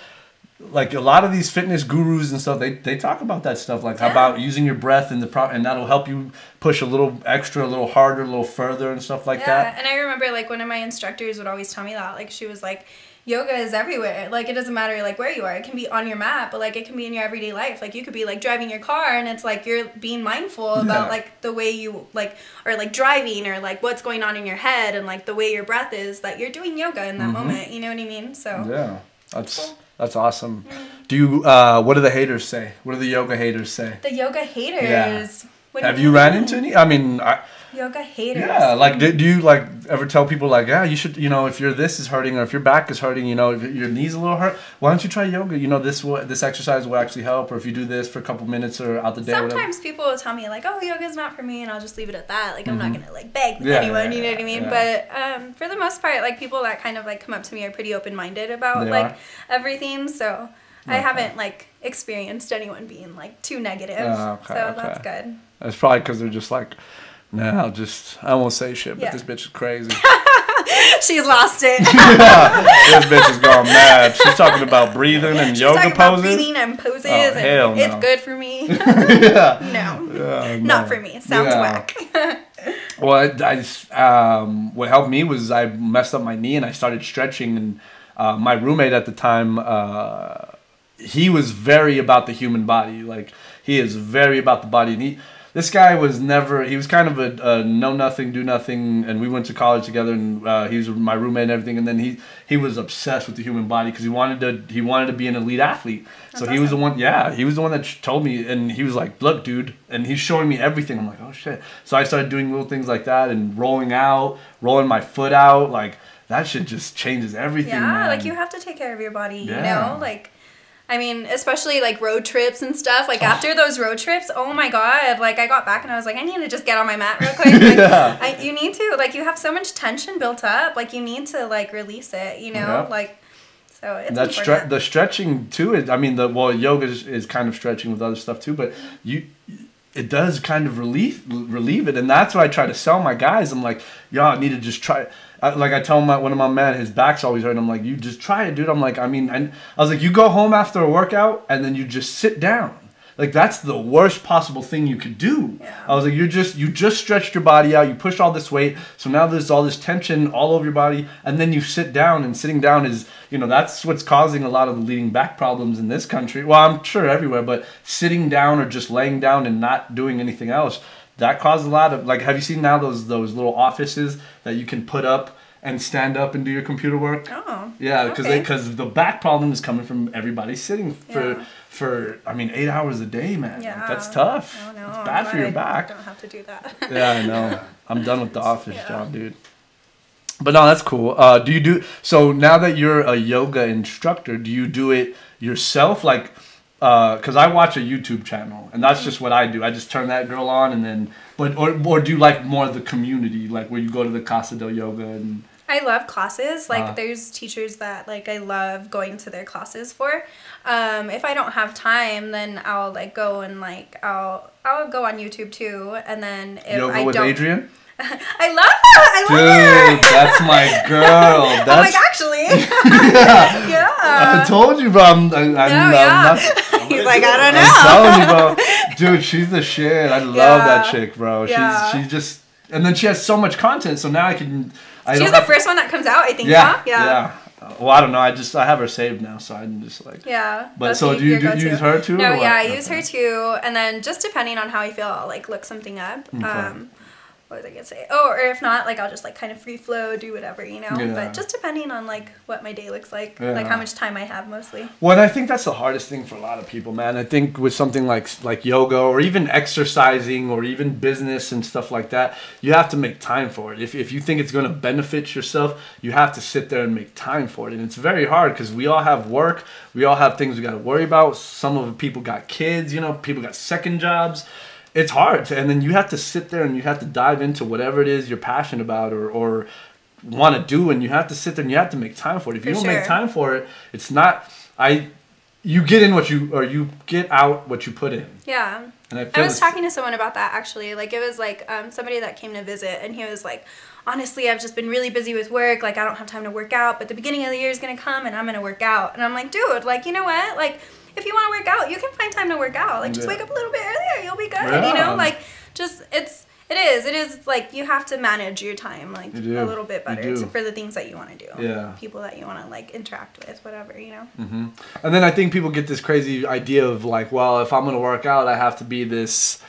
like a lot of these fitness gurus and stuff, they talk about that stuff, like about using your breath and and that'll help you push a little extra, a little harder, a little further and stuff like that. And I remember like one of my instructors would always tell me that, like she was like, yoga is everywhere. Like it doesn't matter like where you are. It can be on your mat, but like it can be in your everyday life. Like you could be like driving your car and it's like you're being mindful about like the way you like, or like driving, or like what's going on in your head, and like the way your breath is, that you're doing yoga in that moment. You know what I mean? So yeah, that's awesome. Do you what do the haters say? What do the yoga haters say? The yoga haters. Yeah. Have you ran into any? I mean, yoga haters. Yeah, like do you like ever tell people like, yeah, you should, you know, if this is hurting, or if your back is hurting, you know, if your knees a little hurt, why don't you try yoga? You know, this exercise will actually help, or if you do this for a couple minutes or out the day. Sometimes people will tell me like, oh, yoga's not for me, and I'll just leave it at that. Like I'm not gonna like beg anyone, you know what I mean? Yeah. But for the most part, like people that kind of like come up to me are pretty open-minded about everything. So I haven't like experienced anyone being like too negative. That's good. It's probably because they're just like, nah, I won't say shit, but this bitch is crazy. She's lost it. This bitch is gone mad. She's talking about breathing and yoga poses. About breathing and poses. Oh, hell no. It's good for me. No, not for me. Sounds whack. Well, what helped me was I messed up my knee and I started stretching, and my roommate at the time, he was very about the human body. Like he is very about the body, and this guy was never, he was kind of a know nothing, do nothing, and we went to college together, and he was my roommate and everything, and then he was obsessed with the human body because he wanted to be an elite athlete. So he was the one, he was the one that told me, and he was like, look, dude, and he's showing me everything. I'm like, oh shit. So I started doing little things like that and rolling my foot out, like that shit just changes everything. Yeah, man. like you have to take care of your body, you know, like. I mean, especially like road trips and stuff. Like after those road trips, oh my god! Like I got back and I was like, I need to just get on my mat real quick. Like, you need to, like, you have so much tension built up. Like you need to like release it. You know, like so it's important. The stretching too is. I mean, yoga is kind of stretching with other stuff too, but it does kind of relieve it, and that's what I try to sell my guys. I'm like, y'all need to just try it. Like I tell one of my men, his back's always hurting. I'm like, you just try it, dude. I'm like, I was like, you go home after a workout and then you just sit down. Like that's the worst possible thing you could do. Yeah. I was like, you just stretched your body out. You pushed all this weight, so now there's all this tension all over your body, and then you sit down. And sitting down is, that's what's causing a lot of the leading back problems in this country. Well, I'm sure everywhere, but sitting down or just laying down and not doing anything else. That caused a lot of, like, have you seen now those little offices that you can put up and stand up and do your computer work? Oh. Yeah, because the back problem is coming from everybody sitting for 8 hours a day, man. Yeah. Like, that's tough. Oh, no. It's bad for your back. I don't have to do that. Yeah, I know. I'm done with the office job, dude. But no, that's cool. So now that you're a yoga instructor, do you do it yourself? Like, because I watch a YouTube channel, and that's just what I do. I just turn that girl on, and then, or do you like more of the community, like where you go to the Casa del Yoga and. I love classes. Like, there's teachers that, like, I love going to their classes for. If I don't have time, then I'll, like, go and, like, I'll go on YouTube, too. And then if Yoga I with don't... Adrian? I love her! I love her! Dude, that's my girl. I'm like, actually. Yeah. I told you, bro. I'm not... He's like, I don't know. I'm telling you, bro. Dude, she's the shit. I love that chick, bro. She's just... And then she has so much content, so now I can... She's the first one that comes out, I think. Yeah. Well, I don't know. I have her saved now, so I'm just like. Yeah. But so do you use her too? No, I use her too, and then just depending on how I feel, I'll like look something up. Okay. What was I gonna say? Oh, or if not, like I'll just like kind of free flow, do whatever, Yeah. But just depending on like what my day looks like how much time I have mostly. Well, and I think that's the hardest thing for a lot of people, man. I think with something like yoga or even exercising or even business and stuff like that, you have to make time for it. If you think it's gonna benefit yourself, you have to sit there and make time for it. And it's very hard because we all have work, we all have things we got to worry about. Some of the people got kids, people got second jobs. It's hard, and then you have to sit there and you have to dive into whatever it is you're passionate about or want to do, and you have to sit there and you have to make time for it. If you don't make time for it, it's not. You get in you get out what you put in. Yeah. And I was talking to someone about that actually. Like it was like somebody that came to visit, and he was like, honestly, I've just been really busy with work. Like I don't have time to work out, but the beginning of the year is gonna come, and I'm gonna work out. And I'm like, dude, like you know what, like. If you want to work out, you can find time to work out. Like, just wake up a little bit earlier. You'll be good, Like, just, it is, like, you have to manage your time, like, a little bit better for the things that you want to do. Yeah. People that you want to, like, interact with, whatever, Mm-hmm. And then I think people get this crazy idea of, like, well, if I'm going to work out, I have to be this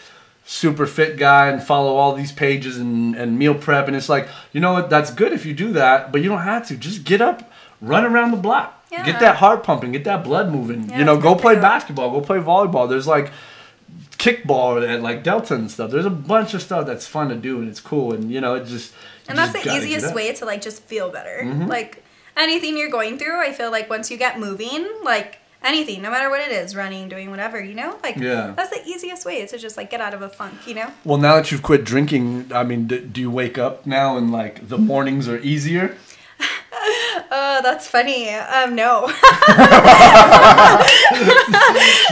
super fit guy and follow all these pages and meal prep. And it's like, you know what? That's good if you do that, but you don't have to. Just get up, run around the block. Yeah. Get that heart pumping, get that blood moving. Yeah, go play basketball, go play volleyball. There's like kickball at like Delta and stuff. There's a bunch of stuff that's fun to do and it's cool and it just. And that's the easiest way to like just feel better. Mm-hmm. Like anything you're going through, I feel like once you get moving, like anything, no matter what it is, running, doing whatever, like that's the easiest way to just like get out of a funk, Well, now that you've quit drinking, I mean, do you wake up now and like the mornings are easier? Oh, that's funny. No.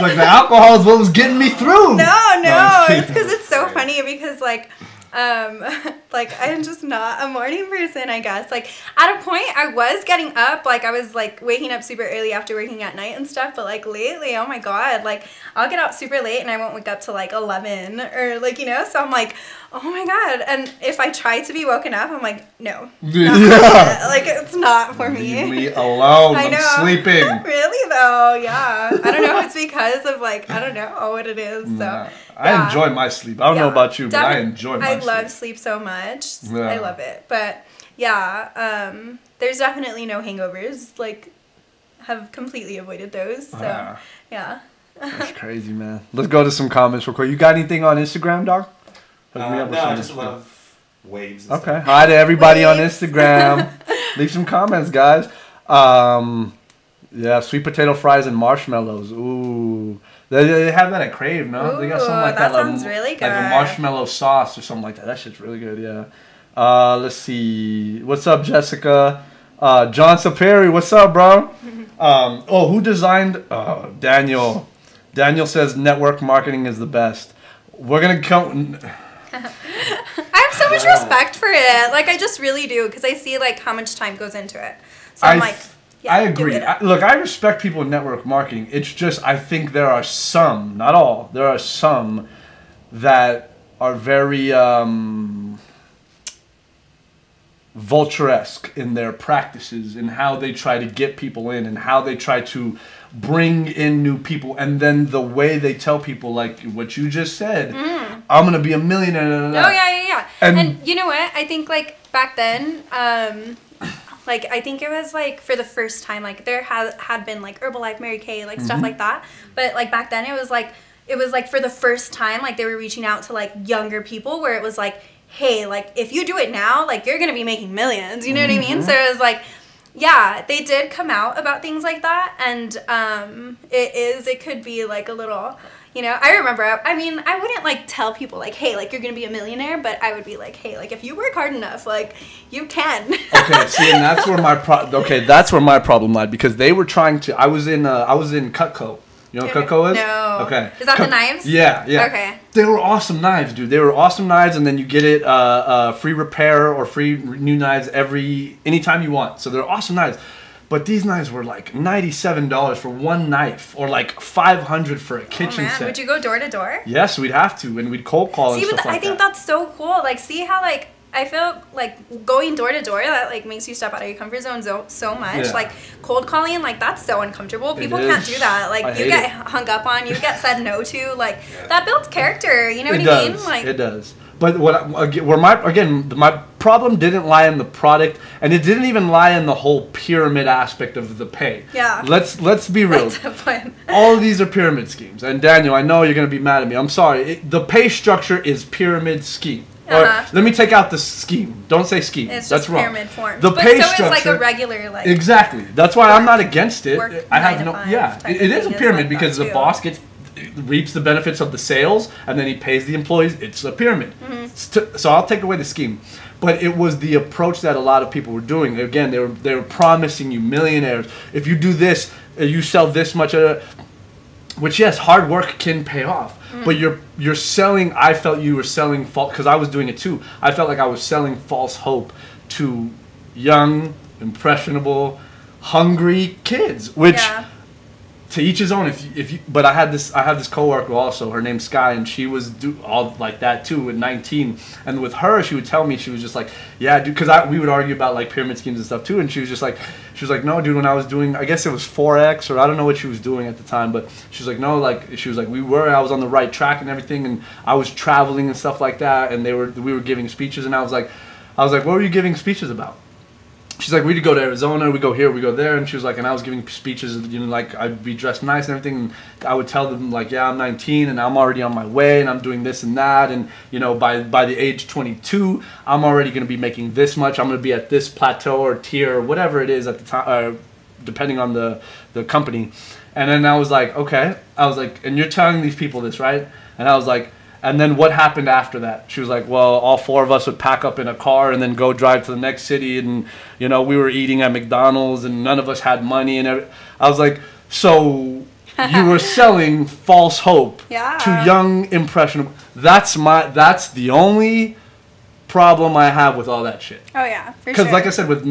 Like the alcohol is what was getting me through. No, it's because it's so funny because like I'm just not a morning person, I guess. Like at a point I was getting up, like I was like waking up super early after working at night and stuff, but like lately, oh my god, like I'll get out super late and I won't wake up till like 11 or like so I'm like, oh my God. And if I try to be woken up, I'm like, no. Yeah. Like, it's not for me. Leave me alone. I know. I'm sleeping. Really, though, yeah. I don't know if it's because of, like, I don't know what it is. So, Nah. I enjoy my sleep. I don't know about you, but I enjoy my sleep. I love sleep so much. Yeah. I love it. But, yeah, there's definitely no hangovers. Like, have completely avoided those. So, yeah. That's crazy, man. Let's go to some comments real quick. You got anything on Instagram, dog? No, I just love waves. And Okay. stuff. Hi to everybody on Instagram. Leave some comments, guys. Yeah, sweet potato fries and marshmallows. Ooh. They have that at Crave, no? Ooh, they got something like that that. sounds really good. Like a marshmallow sauce or something like that. That shit's really good, yeah. Let's see. What's up, Jessica? John Saperi, what's up, bro? Who designed... Daniel. Daniel says network marketing is the best. We're going to come... I have so much respect for it. Like, I just really do, because I see, like, how much time goes into it. So I'm like... Yeah, I agree. Look, I respect people in network marketing. It's just I think there are some, not all, there are some that are very vulture-esque in their practices and how they try to get people in and how they try to bring in new people. And then the way they tell people, like what you just said, I'm going to be a millionaire. Oh, yeah. And you know what? I think, like, back then... like, I think it was, like, for the first time, like, there had been, like, Herbalife, Mary Kay, like, stuff like that. But, like, back then, it was, like, for the first time, like, they were reaching out to, like, younger people where it was, like, hey, like, if you do it now, like, you're going to be making millions. You know what I mean? So it was, like, yeah, they did come out about things like that. And it could be, like, a little... You know, I remember, I mean, I wouldn't, like, tell people, like, hey, like, you're going to be a millionaire, but I would be like, hey, like, if you work hard enough, like, you can. Okay, see, and that's where that's where my problem lied, because they were trying to, I was in Cutco. You know what Cutco is? No. Okay. Is that the knives? Yeah. Okay. They were awesome knives, dude. They were awesome knives, and then you get it free repair or free new knives anytime you want. So they're awesome knives. But these knives were like $97 for one knife, or like $500 for a kitchen set. Would you go door to door? Yes, we'd have to, and we'd cold call and stuff like that. I think that's so cool. Like, see how, like, I feel like going door to door, that, like, makes you step out of your comfort zone so much. Yeah. Like, cold calling, like, that's so uncomfortable. People can't do that. Like, you get hung up on, you get said no to. Like, that builds character. You know what I mean? Like, it does. But my problem didn't lie in the product, and it didn't even lie in the whole pyramid aspect of the pay. Yeah. Let's be real. All of these are pyramid schemes. And Daniel, I know you're gonna be mad at me. I'm sorry. The pay structure is pyramid scheme. Or let me take out the scheme. Don't say scheme. It's That's just wrong. pyramid form. The pay structure is like a regular, like, exactly. That's why I'm not against it. I have no. Yeah, it is a pyramid like because the boss reaps the benefits of the sales, and then he pays the employees. It's a pyramid. So I'll take away the scheme, but it was the approach that a lot of people were doing. Again, they were promising you millionaires if you do this, you sell this much. Which, yes, hard work can pay off, but you're selling. I felt you were selling false, because I was doing it too. I felt like I was selling false hope to young, impressionable, hungry kids, which. Yeah. To each his own. If you, but I have this coworker also. Her name's Sky, and she was all like that too at 19. And with her, she would tell me, she was just like, yeah, dude, because we would argue about like pyramid schemes and stuff too. And she was like, no, dude. When I was doing, I guess it was Forex, or I don't know what she was doing at the time, but she was like, no, like she was like, I was on the right track and everything, and I was traveling and stuff like that. And we were giving speeches, and I was like, what were you giving speeches about? She's like, we'd go to Arizona, we go here, we go there, and she was like, and I was giving speeches, you know, like I'd be dressed nice and everything, and I would tell them like, yeah, I'm 19 and I'm already on my way and I'm doing this and that, and you know, by the age 22, I'm already going to be making this much. I'm going to be at this plateau or tier or whatever it is at the time, depending on the company. And then I was like, okay, I was like, and you're telling these people this, right? And I was like. And then what happened after that? She was like, well, all four of us would pack up in a car and then go drive to the next city. And, you know, we were eating at McDonald's and none of us had money. And I was like, so you were selling false hope to young, impressionable. That's the only problem I have with all that shit. Oh yeah, for sure. Because like I said, with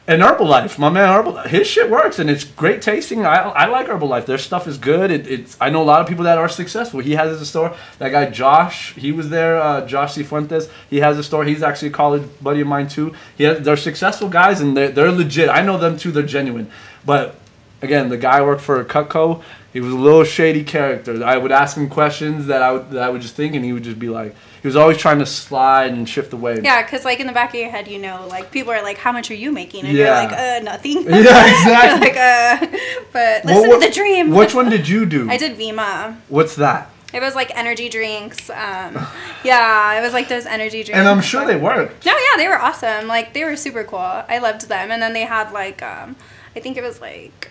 and Herbalife, my man Herbalife, his shit works and it's great tasting. I like Herbalife. Their stuff is good. It's I know a lot of people that are successful. He has a store. That guy Josh, he was there. Josh Cifuentes, he has a store. He's actually a college buddy of mine too. They're successful guys and they're legit. I know them too. They're genuine. But again, the guy worked for Cutco. He was a little shady character. I would ask him questions that I would just think, and he would just be like, he was always trying to slide and shift away. Yeah, because like in the back of your head, you know, like people are like, how much are you making? And Yeah. you're like, nothing. Yeah, exactly. You're like, but listen to the dream. Which one did you do? I did Vima. What's that? It was like energy drinks. Yeah, it was like those energy drinks. And I'm sure they worked. No, yeah, they were awesome. Like they were super cool. I loved them. And then they had like, I think it was like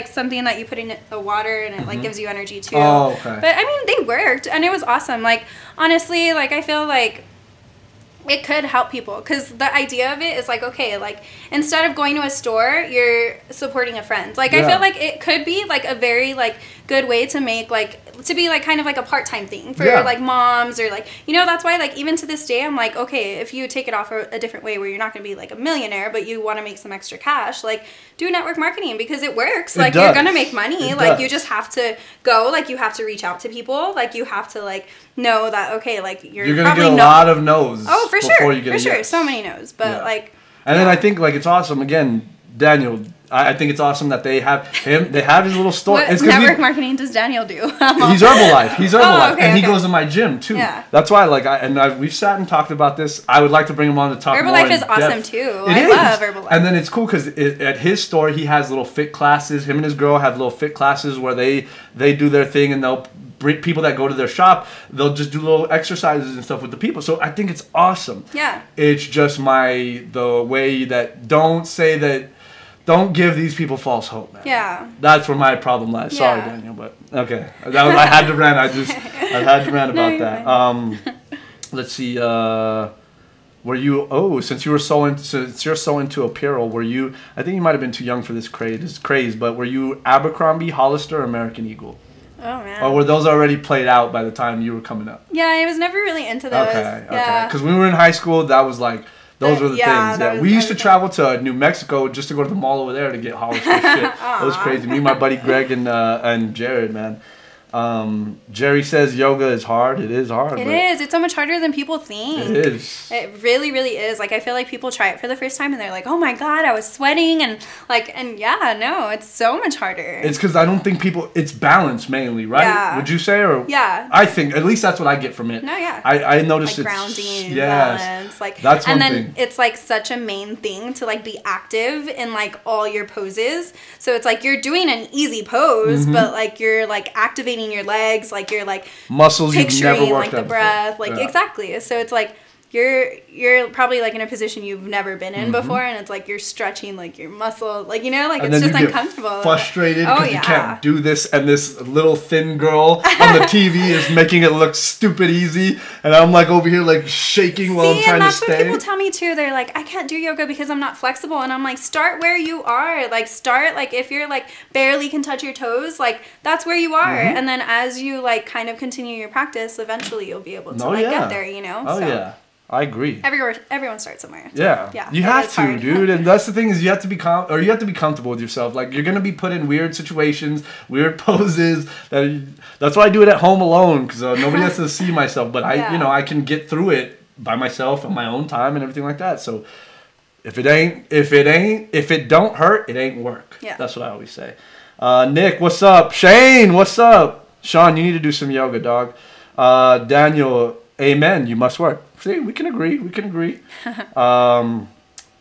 something that you put in the water and it like gives you energy too. Oh, okay. But I mean, they worked and it was awesome. Like honestly, like I feel like it could help people because the idea of it is like, okay, like instead of going to a store, you're supporting a friend. Like I feel like it could be like a very like good way to make like to be like kind of like a part-time thing for like moms or like, you know, that's why like even to this day I'm like, okay, if you take it off a different way where you're not going to be like a millionaire but you want to make some extra cash, like do network marketing because it works. Like you're going to make money. Like you just have to go, like you have to reach out to people, like you have to like know that okay, like you're going to probably get a lot of no's. Oh, for before sure. You get for sure. yes. So many no's, but like and then I think like it's awesome again, Daniel. I think it's awesome that they have him. They have his little store. What network marketing does Daniel do? He's Herbalife. He's Herbalife, okay, and he goes to my gym too. Yeah. That's why, like, we've sat and talked about this. I would like to bring him on to talk. Herbalife more is in awesome depth. too. I love Herbalife. And then it's cool because at his store he has little fit classes. Him and his girl have little fit classes where they do their thing and they'll bring people that go to their shop. They'll just do little exercises and stuff with the people. So I think it's awesome. Yeah. It's just the way that don't give these people false hope, man. Yeah. That's where my problem lies. Sorry, Daniel, but okay. I had to rant. I had to rant about that. Let's see. Were you? Oh, since you're so into apparel, were you? I think you might have been too young for this craze. But were you Abercrombie, Hollister, or American Eagle? Oh man. Or were those already played out by the time you were coming up? Yeah, I was never really into those. Okay. Yeah. Because when we were in high school, that was like. Those were the things. Yeah, we used to travel to New Mexico just to go to the mall over there to get Hollister shit. That was crazy. Me and my buddy Greg and Jared, man. Jerry says yoga is hard. It is hard. It is. It's so much harder than people think. It is. It really, really is. Like I feel like people try it for the first time and they're like, "Oh my god, I was sweating," and yeah, no, it's so much harder. It's because I don't think people. It's balance mainly, right? Yeah. Would you say or? Yeah. I think at least that's what I get from it. No, yeah. I noticed like it's grounding, balance, like that's one and then thing. It's like such a main thing to like be active in like all your poses. So it's like you're doing an easy pose, but like you're like activating your legs, like you're like muscles you've never worked like the out breath, before. like exactly. So it's like you're probably like in a position you've never been in before, and it's like you're stretching like your muscle, like you know, like and it's then just you uncomfortable. Get frustrated because you yeah. can't do this, and this little thin girl on the TV is making it look stupid easy, and I'm like over here like shaking while I'm trying to stay. And that's what people tell me too. They're like, I can't do yoga because I'm not flexible, and I'm like, start where you are. Like start like if you're like barely can touch your toes, like that's where you are, and then as you like kind of continue your practice, eventually you'll be able to get there. You know. Oh yeah. I agree. Everyone starts somewhere. Yeah. You have to, dude. And that's the thing is you have to be comfortable with yourself. Like you're gonna be put in weird situations, weird poses. That's why I do it at home alone because nobody has to see myself. But I can get through it by myself on my own time and everything like that. So if it don't hurt, it ain't work. Yeah. That's what I always say. Nick, what's up? Shane, what's up? Sean, you need to do some yoga, dog. Daniel, amen. You must work. See, we can agree.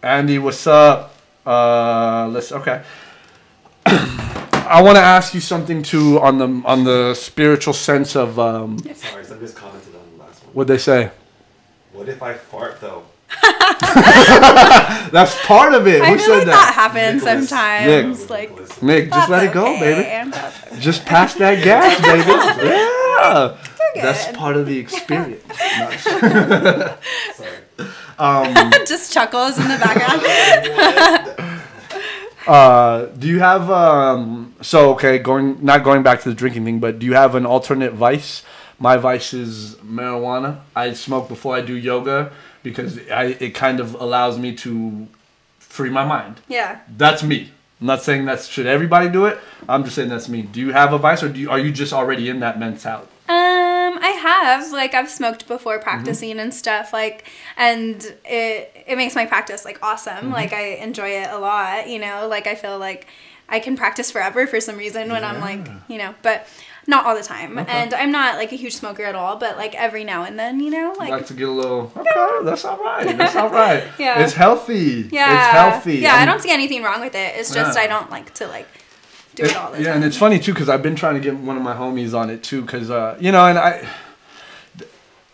Andy, what's up? Okay. I want to ask you something too on the spiritual sense of. Sorry, somebody just commented on the last one. What'd they say? What if I fart though? That's part of it. I Who feel said like that happens sometimes. Nick, just let it go, baby. Just pass that gas, baby. Yeah. That's part of the experience. Sorry. Just chuckles in the background. Do you have not going back to the drinking thing, but do you have an alternate vice My vice is marijuana. I smoke before I do yoga because it kind of allows me to free my mind. Yeah. That's me. I'm not saying that should everybody do it. I'm just saying that's me. Do you have a vice, or are you just already in that mentality? I have, like, I've smoked before practicing and stuff, like, and it makes my practice, like, awesome. Like, I enjoy it a lot, you know, like, I feel like I can practice forever for some reason when I'm, like, you know, but not all the time. Okay. And I'm not, like, a huge smoker at all, but, like, every now and then, you know, like to get a little, okay, that's all right. That's all right. Yeah. It's healthy. Yeah. It's healthy. Yeah, I don't see anything wrong with it. It's just I don't like to, like, do it all the time. Yeah, and it's funny, too, because I've been trying to get one of my homies on it, too, because, you know, and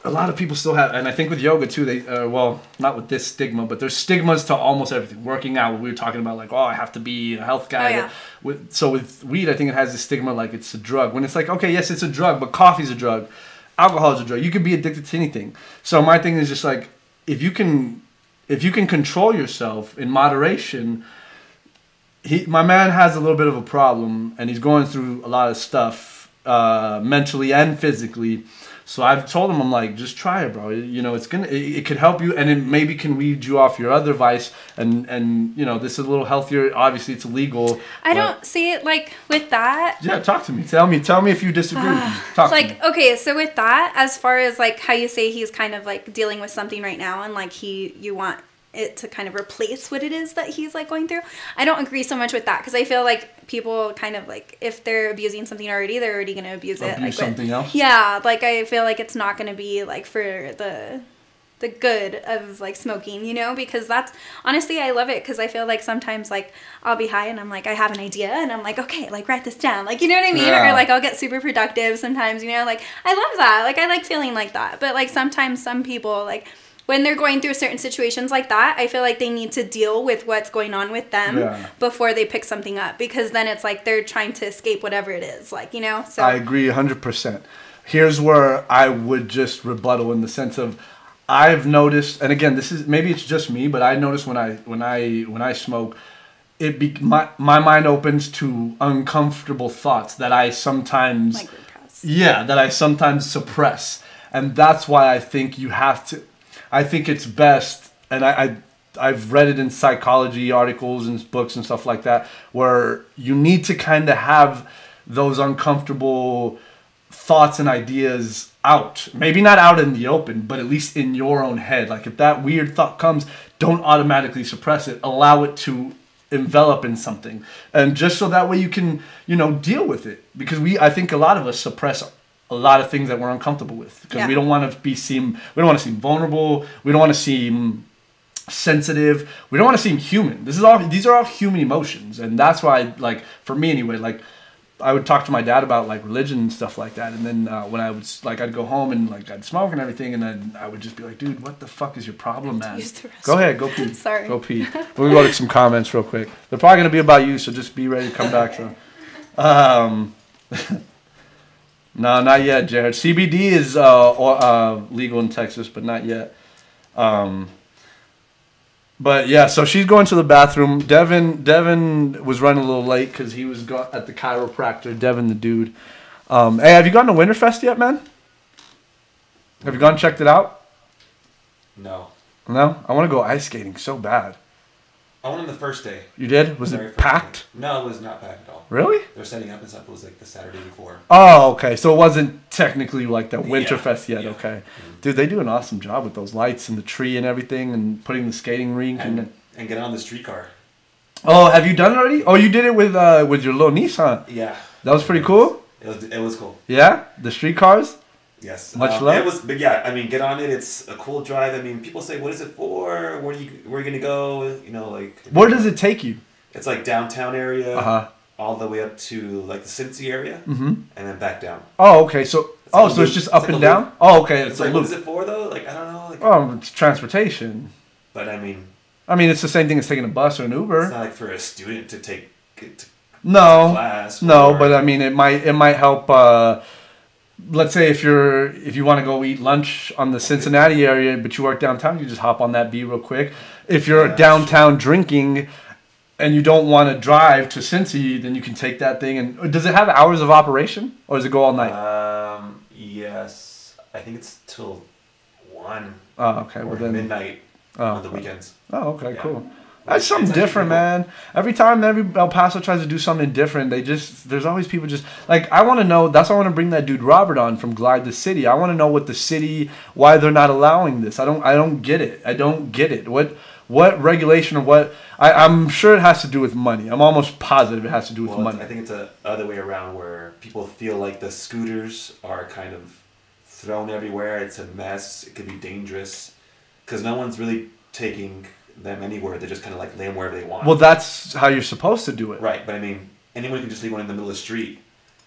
a lot of people still have, and I think with yoga, too, they, well, not with this stigma, but there's stigmas to almost everything. Working out, we were talking about, like, oh, I have to be a health guy. Oh, yeah. So with weed, I think it has this stigma like it's a drug. When it's like, okay, yes, it's a drug, but coffee's a drug. Alcohol is a drug. You can be addicted to anything. So my thing is just like, if you can control yourself in moderation. My man has a little bit of a problem, and he's going through a lot of stuff mentally and physically. So I've told him, I'm like, just try it, bro. You know, it could help you, and it maybe can weed you off your other vice. And you know, this is a little healthier. Obviously, it's illegal. I don't see it like with that. Yeah, talk to me. Tell me if you disagree. Talk to me. Okay, so with that, as far as like how you say he's kind of like dealing with something right now, and like you want it to kind of replace what it is that he's like going through. I don't agree so much with that, because I feel like people kind of like, if they're abusing something already, they're already going to abuse it. Like something else? Yeah, like I feel like it's not going to be like for the good of like smoking, you know, because that's honestly, I love it, because I feel like sometimes like I'll be high and I'm like, I have an idea and I'm like, okay, like write this down, like, you know what I mean? Yeah. Or like I'll get super productive sometimes, you know, like I love that, like I like feeling like that. But like sometimes some people, like when they're going through certain situations like that, I feel like they need to deal with what's going on with them before they pick something up, because then it's like they're trying to escape whatever it is, like, you know. So I agree 100%. Here's where I would just rebuttal, in the sense of, I've noticed, and again, this is, maybe it's just me, but I notice when I smoke, my mind opens to uncomfortable thoughts that I sometimes that I sometimes suppress, and that's why I think you have to. I think it's best, and I've read it in psychology articles and books and stuff like that, where you need to kind of have those uncomfortable thoughts and ideas out. Maybe not out in the open, but at least in your own head. Like if that weird thought comes, don't automatically suppress it. Allow it to envelop in something. And just so that way you can, you know, deal with it. Because I think a lot of us suppress a lot of things that we're uncomfortable with, because we don't want to seem vulnerable. We don't want to seem sensitive. We don't want to seem human. These are all human emotions. And that's why, like, for me anyway, like, I would talk to my dad about like religion and stuff like that, and then when I was like, I'd go home and like I'd smoke and everything, and then I would just be like, dude, what the fuck is your problem, man? Go ahead, go pee. Sorry. Go pee. We're gonna go to some comments real quick. They're probably gonna be about you, so just be ready to come back. So, no, not yet, Jared. CBD is legal in Texas, but not yet. But yeah, so she's going to the bathroom. Devin was running a little late because he was at the chiropractor. Devin, the dude. Hey, have you gone to Winterfest yet, man? Have you gone and checked it out? No. No? I want to go ice skating so bad. I went on the first day. You did? Was it packed? No, it was not packed at all. Really? They're setting up and stuff. It was like the Saturday before. Oh, okay. So it wasn't technically like the Winterfest yet. Yeah. Okay. Dude, they do an awesome job with those lights and the tree and everything, and putting the skating rink and get on the streetcar. Oh, have you done it already? Oh, you did it with your little niece, huh? Yeah. That was pretty cool? It was cool. Yeah? The streetcars? Yes. Much love? But yeah, I mean, get on it. It's a cool drive. I mean, people say, what is it for? Where are you going to go? You know, like... Where does it take you? It's like downtown area. Uh-huh. All the way up to like the Cincy area. Mm-hmm. And then back down. Oh, okay. So... So it's just up and down? Loop. Oh, okay. It's like, what is it for, though? Like, I don't know. Like, it's transportation. But, I mean, it's the same thing as taking a bus or an Uber. It's not like for a student to take no, class. No, but, I mean, it might help... let's say if you want to go eat lunch on the Cincinnati area, but you work downtown, you just hop on that B real quick. If you're downtown drinking and you don't want to drive to Cincy, then you can take that thing. And does it have hours of operation, or does it go all night? Yes. I think it's till 1 okay. or Well then. midnight on the weekends. Oh, okay, Yeah. cool. That's something It's actually different, pretty man. Every time El Paso tries to do something different, there's always people just like, I want to know. That's why I want to bring that dude Robert on from Glide the City. I want to know what the city, why they're not allowing this. I don't get it. I don't get it. What regulation or what? I'm sure it has to do with money. I'm almost positive it has to do with money. I think it's the other way around where people feel like the scooters are kind of thrown everywhere. It's a mess. It could be dangerous because no one's really taking them anywhere. They just kind of like lay them wherever they want. Well, that's how you're supposed to do it. Right, but I mean, anyone can just leave one in the middle of the street,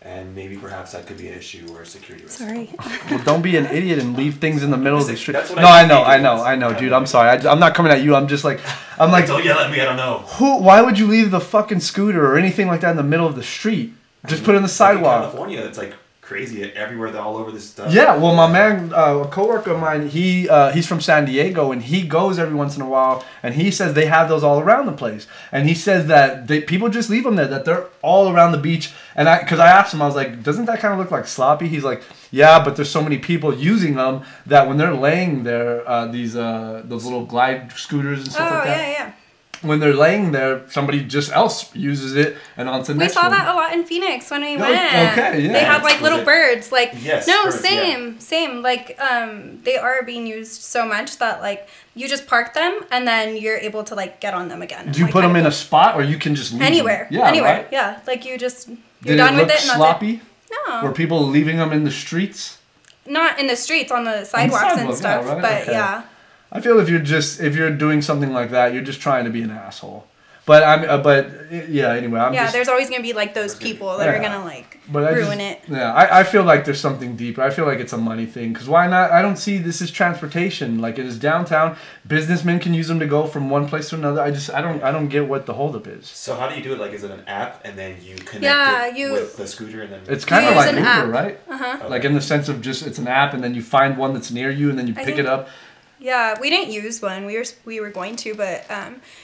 and maybe perhaps that could be an issue or a security risk. Sorry. Well, don't be an idiot and leave things in the middle of the street. That's what No, I I know, dude. I'm sorry. I'm not coming at you. I'm like, Don't yell at me. I don't know. why would you leave the fucking scooter or anything like that in the middle of the street? Just put it on the sidewalk. In California, it's like crazy everywhere. They're all over this stuff. Yeah, well, my man, a coworker of mine, he's from San Diego, and he goes every once in a while, and he says they have those all around the place, and he says that people just leave them there, that they're all around the beach, and because I asked him, I was like, doesn't that kind of look like sloppy? He's like, yeah, but there's so many people using them that when they're laying there, those little glide scooters and stuff like that. Oh, yeah. When they're laying there, somebody just else uses it, and on to the next one. We saw that a lot in Phoenix when we went. Okay, yeah. They had like little birds. Like, Yes, no, birds, same. Like, they are being used so much that like you just park them and then you're able to like get on them again. Do you like, put them kind in of a spot, or you can just leave anywhere? them? Yeah, anywhere. right? Yeah, like you just you're Did done it with look it. And sloppy? No, Were people leaving them in the streets? not in the streets, on the sidewalks and sidewalk, stuff. yeah, right? But Okay. yeah. I feel if you're doing something like that, you're just trying to be an asshole. But yeah. Anyway, There's always gonna be like those people that are gonna like ruin it. Yeah, I feel like there's something deeper. I feel like it's a money thing. Because why not? I don't see this as transportation. Like, it is downtown. Businessmen can use them to go from one place to another. I don't get what the holdup is. So how do you do it? Like, is it an app and then you connect it with the scooter and then? It's kind of use like an Uber, app. right? Uh-huh. Like, in the sense of just it's an app, and then you find one that's near you, and then you pick it up. Yeah, we didn't use one. We were going to, but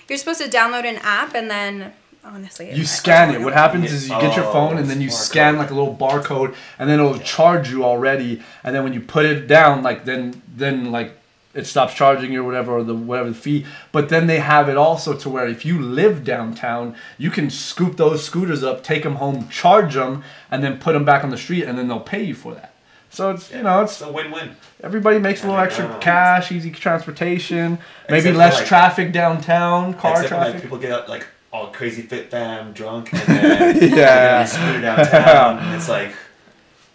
you're supposed to download an app and then honestly, you scan it. What happens is you get your phone and then you scan like a little barcode, and then it'll charge you already. And then when you put it down, like then like it stops charging you or whatever, or whatever the fee. But then they have it also to where if you live downtown, you can scoop those scooters up, take them home, charge them, and then put them back on the street, and then they'll pay you for that. So it's it's a win-win. Everybody makes a little extra cash, easy transportation, maybe Except less like, traffic downtown, car except traffic. Like people get like all crazy fit fam drunk and then yeah, scooter downtown, and it's like.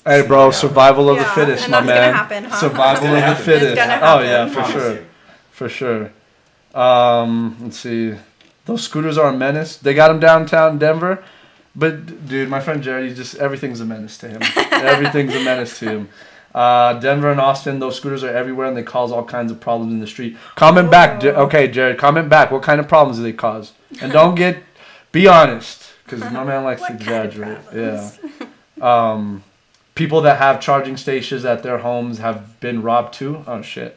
Hey bro, survival of the fittest, and my that's man. Gonna happen, huh? Survival of the fittest. It's gonna Oh happen. yeah, for sure. Let's see. Those scooters are a menace. They got them downtown Denver, but dude, my friend Jared, everything's a menace to him. Everything's a menace to him. Denver and Austin, those scooters are everywhere, and they cause all kinds of problems in the street. Comment back, okay, Jared. Comment back. What kind of problems do they cause? And be honest, because my man likes to exaggerate. Yeah. People that have charging stations at their homes have been robbed too. Oh shit.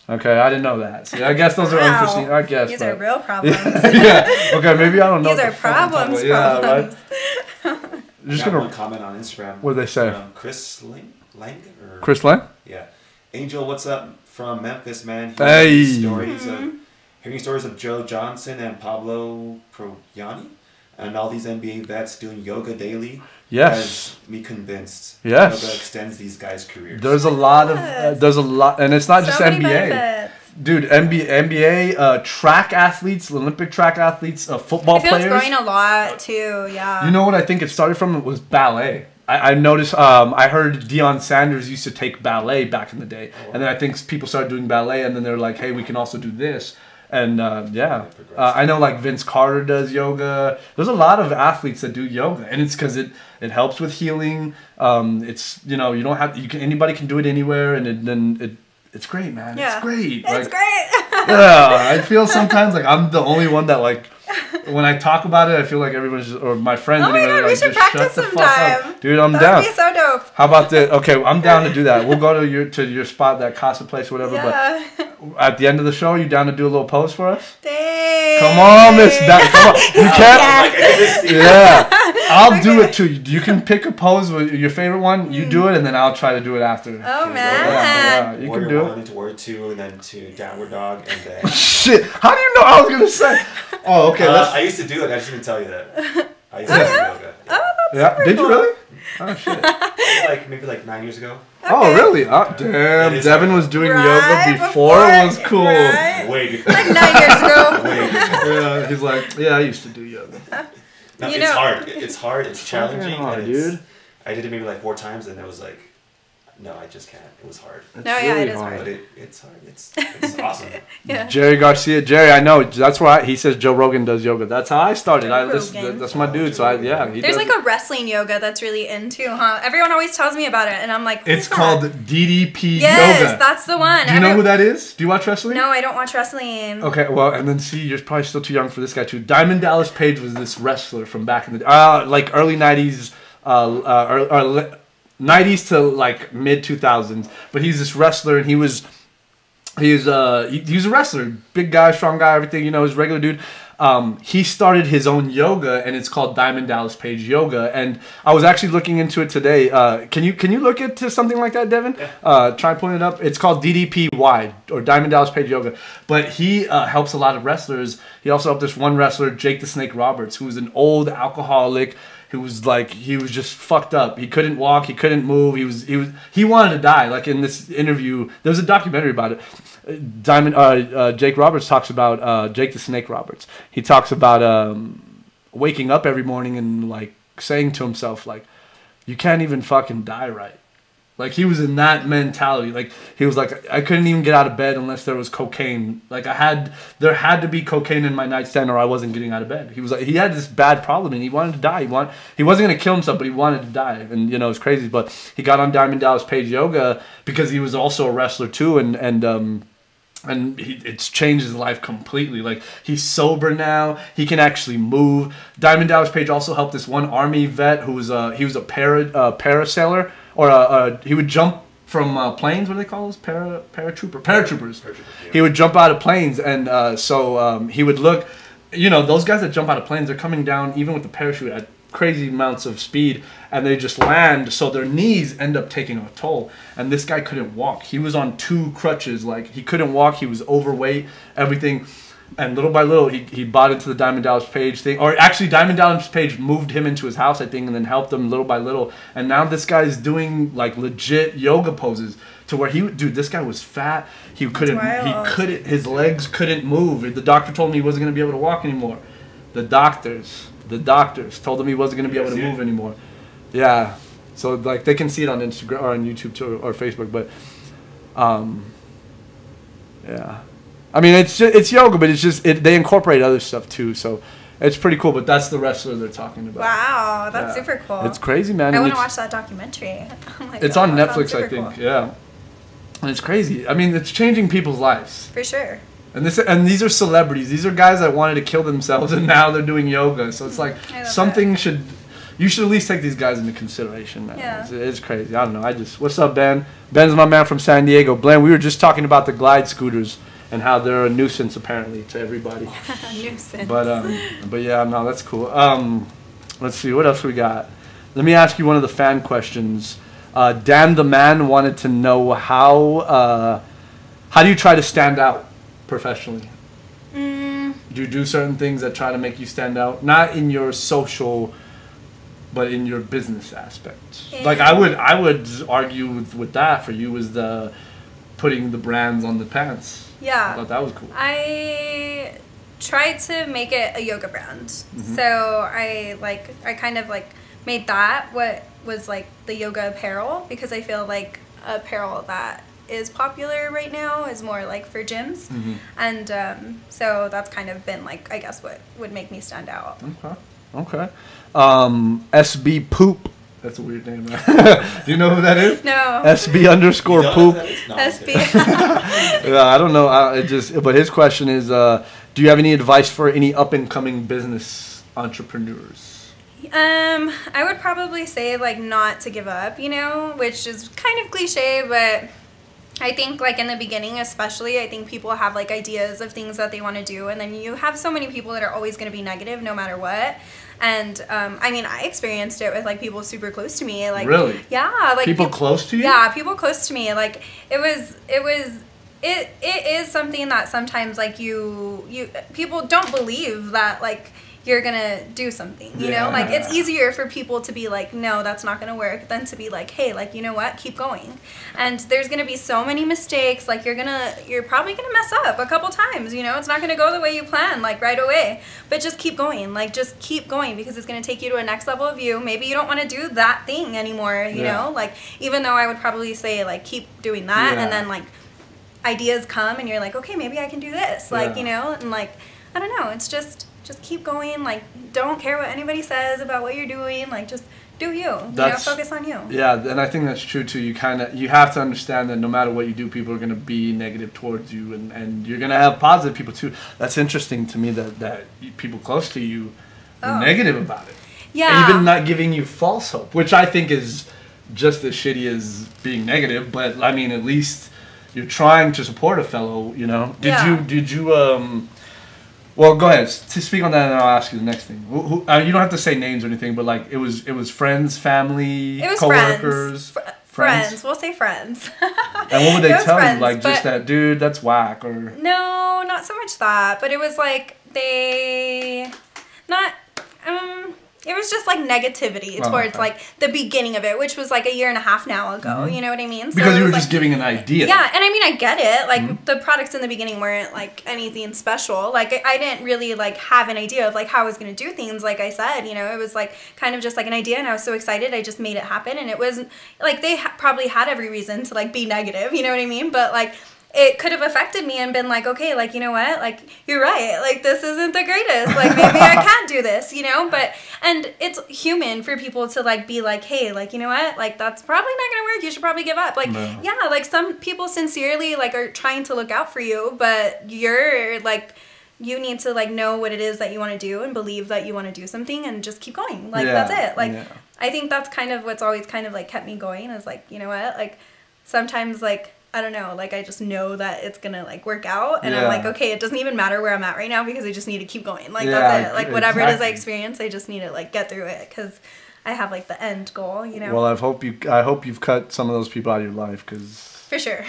Okay, I didn't know that. See, I guess those are interesting. I guess these are real problems. Yeah. Okay, maybe I don't know. These are problems. Yeah, right. Just gonna comment on Instagram. What did they say? Chris Lang? Chris Lang? Yeah. Angel, what's up from Memphis, man? Hey. Hearing stories of Joe Johnson and Pablo Proyani and all these NBA vets doing yoga daily. Yes. Has me convinced. Yes. Yoga extends these guys' careers. There's a lot, and it's not just NBA. Benefits. Dude, NBA, track athletes, Olympic track athletes, football players. It's growing a lot too, yeah. You know what I think it started from? It was ballet. I noticed, I heard Deion Sanders used to take ballet back in the day. And then I think people started doing ballet, and then they're like, hey, we can also do this. And I know like Vince Carter does yoga. There's a lot of athletes that do yoga, and it's because it helps with healing. It's you don't have anybody can do it anywhere, and it's great, man. Yeah. It's great. It's great. Yeah, I feel sometimes like I'm the only one that like when I talk about it, I feel like everyone's just, or my friends. Oh my God, we should practice sometime. Dude, I'm down. That'd be so dope. How about that? Okay, I'm down to do that. We'll go to your spot, that Casa place, whatever. Yeah. But at the end of the show, you down to do a little pose for us? Dang. Come on, Miss. Come on. You can't. Yes. Yeah, I'll do it too. You can pick a pose with your favorite one. You do it, and then I'll try to do it after. Oh man. Yeah, you warrior can do one it. into warrior two, and then to downward dog, and then. Shit! How do you know I was gonna say? Oh, okay. I used to do it. I just didn't tell you that. I used to do yoga. Oh, that's Yeah. super Did cool. you really? Oh shit. Maybe 9 years ago. Oh really? Oh, damn. It is Devin hard. was doing Right yoga before it was cool. right? Way before. Like 9 years ago. Way before. Yeah, he's like, yeah, I used to do yoga. No, You it's know- hard. It's hard. It's challenging. hard, and it's, dude. I did it maybe 4 times, and it was like, no, I just can't. It was hard. It's No, yeah, really it is hard. hard. But it's hard. It's awesome. Yeah. Jerry Garcia, Jerry, I know. That's why he says Joe Rogan does yoga. That's how I started. Joe Rogan. That's my dude. So he There's does. like a wrestling yoga that's really into, huh? Everyone always tells me about it, and I'm like, It's who's that? called DDP Yes, yoga. that's the one. Do you know who that is? Do you watch wrestling? No, I don't watch wrestling. Okay, well, and then see, you're probably still too young for this guy too. Diamond Dallas Page was this wrestler from back in the like early '90s, or 90s to like mid 2000s. But he's this wrestler, and he was a wrestler, big guy, strong guy, everything. You know, his regular dude. He started his own yoga, and it's called Diamond Dallas Page Yoga. And I was actually looking into it today. Can you look into something like that, Devin? Yeah. Try pulling it up. It's called DDPY, or Diamond Dallas Page Yoga. But he helps a lot of wrestlers. He also helped this one wrestler, Jake the Snake Roberts, who was an old alcoholic. He was just fucked up. He couldn't walk. He couldn't move. He wanted to die. Like in this interview, there's a documentary about it. Jake Roberts talks about Jake the Snake Roberts. He talks about waking up every morning and like saying to himself like, you can't even fucking die right. Like he was in that mentality. Like he was like, I couldn't even get out of bed unless there was cocaine. Like there had to be cocaine in my nightstand or I wasn't getting out of bed. He was like, he had this bad problem and he wanted to die. He wasn't gonna kill himself, but he wanted to die. And you know, it's crazy. But he got on Diamond Dallas Page Yoga because he was also a wrestler too, and it's changed his life completely. Like he's sober now. He can actually move. Diamond Dallas Page also helped this one army vet who was he was a parasailer, or he would jump from planes. What do they call those? Paratroopers. Yeah. He would jump out of planes, and so he would look. You know, those guys that jump out of planes, they're coming down even with the parachute at crazy amounts of speed, and they just land, so their knees end up taking a toll. And this guy couldn't walk. He was on 2 crutches. Like he couldn't walk. He was overweight, everything. And little by little, he bought into the Diamond Dallas Page thing. Or actually, Diamond Dallas Page moved him into his house, I think, and then helped him little by little. And now this guy's doing like legit yoga poses to where this guy was fat. He couldn't, his legs couldn't move. The doctor told him he wasn't going to be able to walk anymore. The doctors told him he wasn't going to be able to move anymore. Yeah. So like they can see it on Instagram or on YouTube too, or Facebook, but yeah. I mean, it's yoga, but they incorporate other stuff too, so it's pretty cool. But that's the wrestler they're talking about. Wow, that's super cool. It's crazy, man. I And want to watch that documentary. Oh my it's God, on that Netflix, sounds I super think. cool. Yeah, and it's crazy. I mean, it's changing people's lives. For sure. And these are celebrities. These are guys that wanted to kill themselves, and now they're doing yoga. So it's like something you should at least take these guys into consideration, man. Yeah. It's crazy. I don't know. What's up, Ben? Ben's my man from San Diego. Glenn, we were just talking about the glide scooters and how they're a nuisance apparently to everybody. Nuisance. But yeah, no, that's cool. Let's see what else we got. Let me ask you one of the fan questions. Dan the Man wanted to know how do you try to stand out professionally? Do you do certain things that try to make you stand out? Not in your social, but in your business aspect. Yeah. Like I would argue with that for you was the putting the brands on the pants. Yeah. I thought that was cool. I tried to make it a yoga brand. Mm-hmm. So I kind of made that what was like the yoga apparel, because I feel like apparel that is popular right now is more like for gyms. Mm-hmm. And so that's kind of been like, I guess, what would make me stand out. Okay. SB Poop. That's a weird name, right? Do you know who that is? No. SB underscore Poop. No, SB. Yeah, I don't know. But his question is, do you have any advice for any up and coming business entrepreneurs? I would probably say not to give up, which is kind of cliche, but I think, like, in the beginning especially, I think people have, like, ideas of things that they want to do, and then you have so many people that are always going to be negative no matter what. And, I mean, I experienced it with, like, people super close to me. Like, really? Yeah. Like, people close to you? Yeah, people close to me. Like, it is something that sometimes, like, people don't believe that, like, you're gonna do something, you know? Like, it's easier for people to be like, no, that's not gonna work, than to be like, hey, like, you know what, keep going. And there's gonna be so many mistakes, like, you're probably gonna mess up a couple times, you know? It's not gonna go the way you plan, like, right away. But just keep going, like, just keep going, because it's gonna take you to a next level of you. Maybe you don't wanna do that thing anymore, you know? Like, even though I would probably say, like, keep doing that, and then, like, ideas come, and you're like, okay, maybe I can do this, like, you know? And, like, I don't know, it's just keep going, like, don't care what anybody says about what you're doing, like, just do you know, focus on you. Yeah, and I think that's true too. You have to understand that no matter what you do, people are going to be negative towards you, and you're going to have positive people too. That's interesting to me that people close to you are negative about it. Yeah. Even not giving you false hope, which I think is just as shitty as being negative, but I mean, at least you're trying to support a fellow, you know. Did you well, go ahead. To speak on that, and I'll ask you the next thing. You don't have to say names or anything, but like it was friends, family, coworkers, friends. We'll say friends. And what would they tell you? Like, just that, dude, that's whack, or no, not so much that. But it was like it was just like negativity towards like the beginning of it, which was like a year and a half now ago. You know what I mean? So because you were just giving an idea. Yeah, and I mean, I get it. Like the products in the beginning weren't like anything special. Like I didn't really like have an idea of like how I was gonna do things. Like I said, you know, it was like kind of just like an idea, and I was so excited. I just made it happen, and it was like they probably had every reason to like be negative. You know what I mean? But like, it could have affected me and been like, okay, like, you know what, like, you're right, like, this isn't the greatest, like, maybe I can't do this, you know, but, and it's human for people to, like, be like, hey, like, you know what, like, that's probably not gonna work, you should probably give up, like, yeah, like, some people sincerely, like, are trying to look out for you, but you're, like, you need to, like, know what it is that you want to do and believe that you want to do something and just keep going, like, that's it, like, I think that's kind of what's always kind of, like, kept me going, is, like, you know what, like, sometimes, like, I don't know, like, I just know that it's gonna, like, work out, and I'm like, okay, it doesn't even matter where I'm at right now, because I just need to keep going, like, that's it, like, whatever it is I experience, I just need to, like, get through it, because I have, like, the end goal, you know? Well, I hope you've cut some of those people out of your life, because... For sure.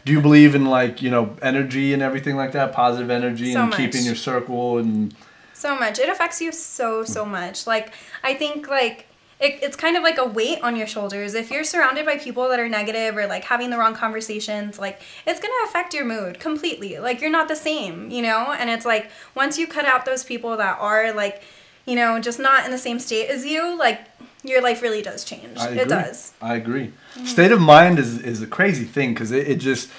do you believe in, like, you know, energy and everything like that, positive energy, and keeping your circle, and... So much. It affects you so much. Like, I think, like... It's kind of like a weight on your shoulders. If you're surrounded by people that are negative or like having the wrong conversations, like it's going to affect your mood completely. Like you're not the same, you know? And it's like once you cut out those people that are like, you know, just not in the same state as you, like your life really does change. It does. I agree. State of mind is a crazy thing, because it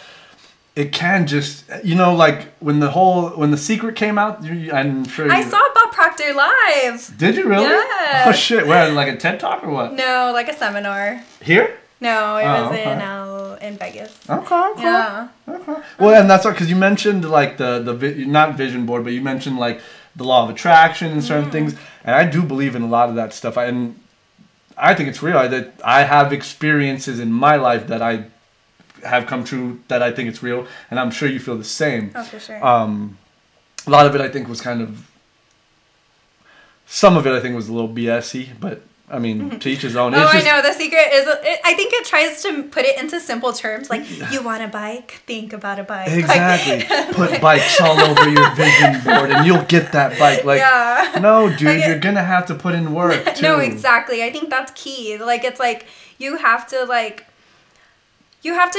can just, you know, like when the Secret came out, I'm sure I saw Bob Proctor live. Did you really? Yeah. Oh shit! Where, like a TED Talk or what? No, like a seminar. Here? No, it was in Vegas. Okay. Cool. Yeah. Okay. Well, and that's what, because you mentioned like the not vision board, but you mentioned like the law of attraction and certain things, and I do believe in a lot of that stuff. And I think it's real that I have experiences in my life that I have come true, that I think it's real, and I'm sure you feel the same. Oh, for sure. A lot of it I think was kind of, some of it I think was a little BS-y, but I mean, to each his own. I know. The Secret is, I think it tries to put it into simple terms, like, you want a bike? Think about a bike. Exactly. Like, put bikes all over your vision board and you'll get that bike. Like, no, dude, you're going to have to put in work, too. No, exactly. I think that's key. Like, it's like, you have to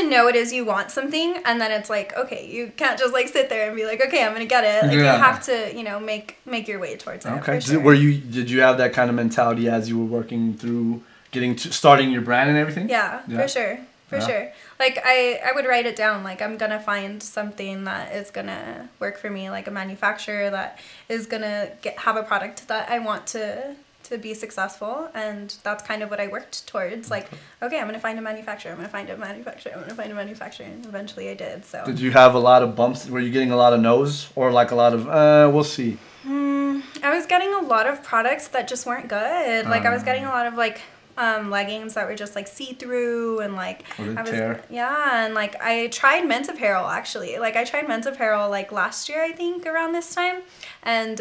know it is you want something, and then it's like, okay, you can't just like sit there and be like, okay, I'm gonna get it. Like you have to, you know, make your way towards it. Okay. For sure. Did you have that kind of mentality as you were working through starting your brand and everything? Yeah. For sure. For sure. Like I would write it down, like I'm gonna find something that is gonna work for me, like a manufacturer that is gonna have a product that I want to be successful, and that's kind of what I worked towards. Like, okay, I'm gonna find a manufacturer, I'm gonna find a manufacturer, and eventually I did. So did you have a lot of bumps? Were you getting a lot of no's, or like a lot of we'll see? I was getting a lot of products that just weren't good. Like I was getting a lot of like leggings that were just like see-through and like tear. Yeah, and like I tried men's apparel actually. Like I tried men's apparel like last year, I think, around this time. And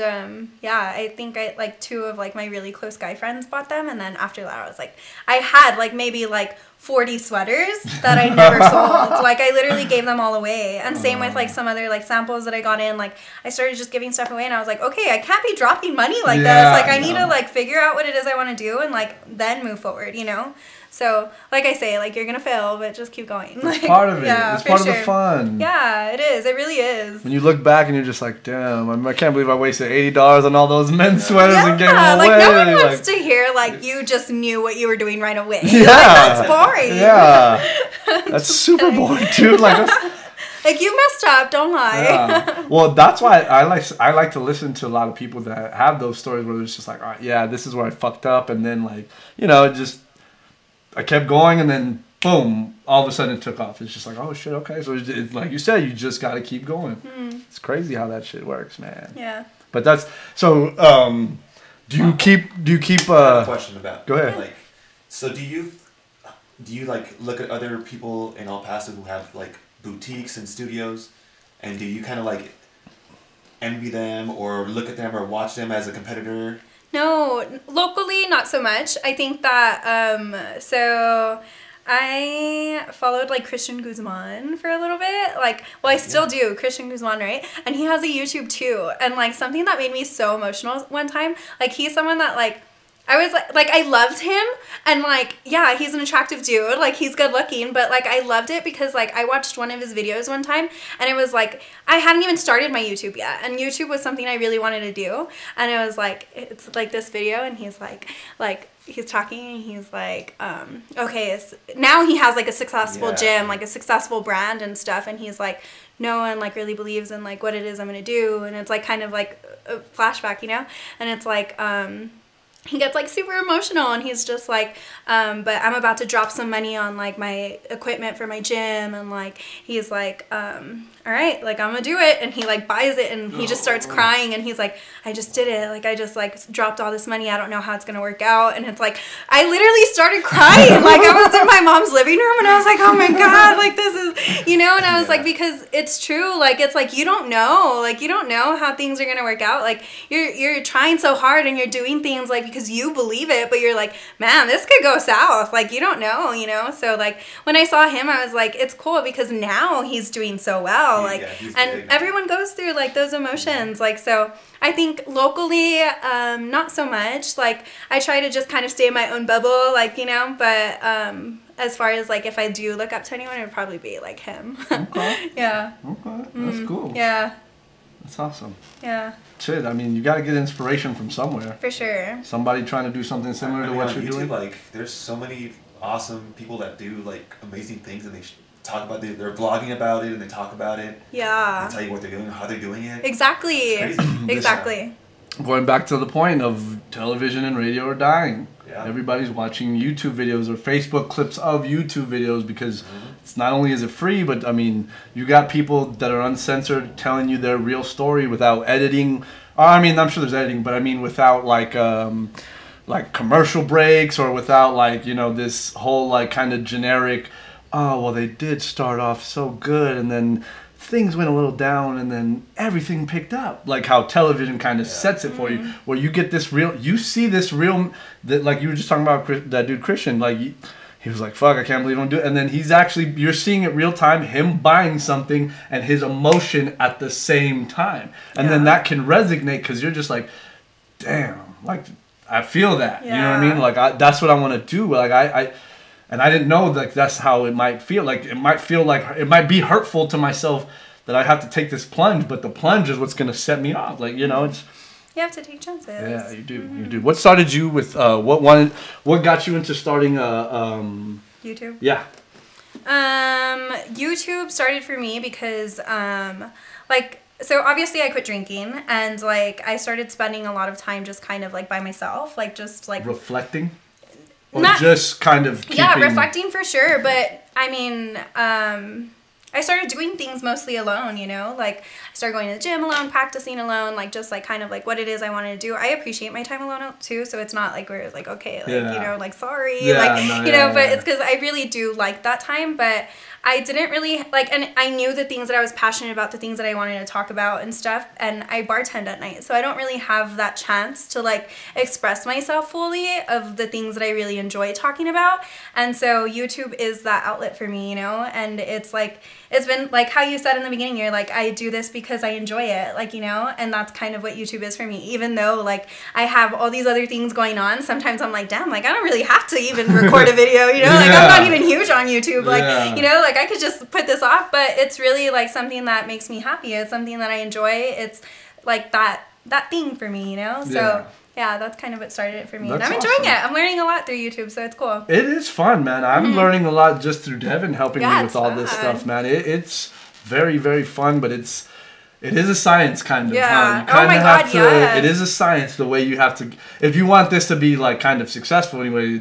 yeah, I think like 2 of like my really close guy friends bought them, and then after that I was like, I had like maybe like 40 sweaters that I never sold. Like I literally gave them all away. And same with like some other like samples that I got in. Like I started just giving stuff away, and I was like, okay, I can't be dropping money like this. Like I need to like figure out what it is I want to do and like then move forward, you know? So like I say, like you're gonna fail, but just keep going. Like, it's part of it. Yeah, it's part of the fun. Yeah, it is. It really is. When you look back and you're just like, damn, I can't believe I wasted $80 on all those men's sweaters and gave them away. Like no one wants to hear like you just knew what you were doing right away. Yeah, like, that's boring. Yeah, that's super boring, dude. Like that's, like you messed up. Don't lie. Yeah. Well, that's why I like to listen to a lot of people that have those stories where it's just like, all right, yeah, this is where I fucked up, and then like just. I kept going, and then boom, all of a sudden it took off. It's just like, oh shit, okay. So it's like you said, you just got to keep going. It's crazy how that shit works, man. Yeah. But that's so. Do you keep? I have a question about. Go ahead. Like, so do you like look at other people in El Paso who have like boutiques and studios, and do you kind of like envy them or look at them or watch them as a competitor? No, locally, not so much. I think that, so I followed like Christian Guzman for a little bit. Like, well, I still do, Christian Guzman, right? And he has a YouTube too. And like something that made me so emotional one time, like he's someone that like, I was like I loved him, and like, yeah, he's an attractive dude, like he's good looking, but like I loved it because like I watched one of his videos one time, and it was like, I hadn't even started my YouTube yet, and YouTube was something I really wanted to do, and it was like, it's like this video, and he's like he's talking, and he's like, okay, now he has like a successful gym, like a successful brand and stuff, and he's like, no one like really believes in like what it is I'm gonna do, and it's like kind of like a flashback, you know, and it's like, he gets like super emotional, and he's just like, but I'm about to drop some money on like my equipment for my gym, and like he's like, all right, like I'm gonna do it, and he like buys it, and he just starts crying, and he's like, I just did it, like I just like dropped all this money, I don't know how it's gonna work out, and it's like I literally started crying, like I was in my mom's living room, and I was like, oh my god, like this is, you know, and I was like, because it's true, like it's like you don't know how things are gonna work out, like you're trying so hard, and you're doing things like because you believe it, but you're like, man, this could go south, like you don't know, you know. So like when I saw him, I was like, it's cool because now he's doing so well, like, and everyone goes through like those emotions, like, so I think locally, not so much, like I try to just kind of stay in my own bubble, like, you know, but as far as like if I do look up to anyone, it would probably be like him. Okay. Yeah. Okay, that's cool. Yeah. That's awesome. Yeah. Shit, I mean, you got to get inspiration from somewhere. For sure. Somebody trying to do something similar to what you're YouTube, doing. Like, there's so many awesome people that do like amazing things, and they talk about they're vlogging about it, and they talk about it. Yeah. They tell you what they're doing, how they're doing it. Exactly. Exactly. Going back to the point of television and radio are dying. Yeah. Everybody's watching YouTube videos or Facebook clips of YouTube videos because it's not only is it free, but I mean, you got people that are uncensored telling you their real story without editing. I mean, I'm sure there's editing, but I mean without like commercial breaks or without like, you know, this whole like kind of generic, oh, well, they did start off so good and then things went a little down and then everything picked up, like how television kind of sets it for you, where you get this real, you see this real, that like you were just talking about that dude Christian, like he was like, fuck, I can't believe I'm doing it, and then he's actually, you're seeing it real time, him buying something and his emotion at the same time, and then that can resonate because you're just like, damn, like I feel that, you know what I mean, like that's what I want to do, like and I didn't know like that's how it might feel. Like it might feel like it might be hurtful to myself that I have to take this plunge, but the plunge is what's gonna set me off. Like, you know, it's you have to take chances. Yeah, you do. You do. What started you with what got you into starting YouTube? Yeah. YouTube started for me because like, so obviously I quit drinking, and like I started spending a lot of time just kind of like by myself, like just like reflecting. Or just kind of keeping... Yeah, reflecting for sure, but I mean, I I started doing things mostly alone, you know, like I started going to the gym alone, practicing alone, like just like kind of like what it is I wanted to do. I appreciate my time alone too, so it's not like where it's like, okay, like, you know, like sorry, like, you know, but it's because I really do like that time, but I didn't really like, and I knew the things that I was passionate about, the things that I wanted to talk about and stuff, and I bartend at night, so I don't really have that chance to like express myself fully of the things that I really enjoy talking about. And so YouTube is that outlet for me, you know, and it's like, it's been like how you said in the beginning, you're like, I do this because I enjoy it, like, you know, and that's kind of what YouTube is for me. Even though like I have all these other things going on, sometimes I'm like, damn, like I don't really have to even record a video, you know, like I'm not even huge on YouTube, like, you know, like I could just put this off, but it's really like something that makes me happy. It's something that I enjoy. It's like that thing for me, you know, so yeah, that's kind of what started it for me. And I'm enjoying it. I'm learning a lot through YouTube, so it's cool. It is fun, man. I'm learning a lot just through Devin helping me with all this stuff, man. It's very, very fun, but it is a science kind of. Yeah. You kind of have to. Yes. It is a science the way you have to. If you want this to be like kind of successful anyway,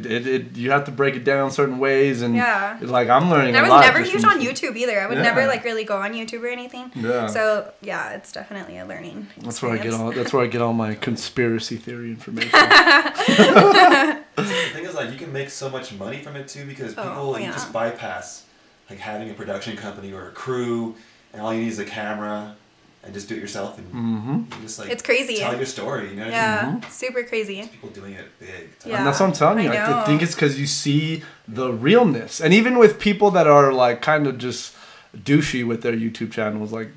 you have to break it down certain ways and like I'm learning. And a lot. I was never huge on YouTube either. I would never like really go on YouTube or anything. Yeah. So yeah, it's definitely a learning. That's where I get all. That's where I get all my conspiracy theory information. The thing is, like, you can make so much money from it too because people you just bypass like having a production company or a crew, and all you need is a camera. And just do it yourself, and you just like it's crazy. Tell your story, you know? Yeah, super crazy. There's people doing it big time. Yeah, and that's what I'm telling you. I think it's because you see the realness, and even with people that are like kind of just douchey with their YouTube channels, like,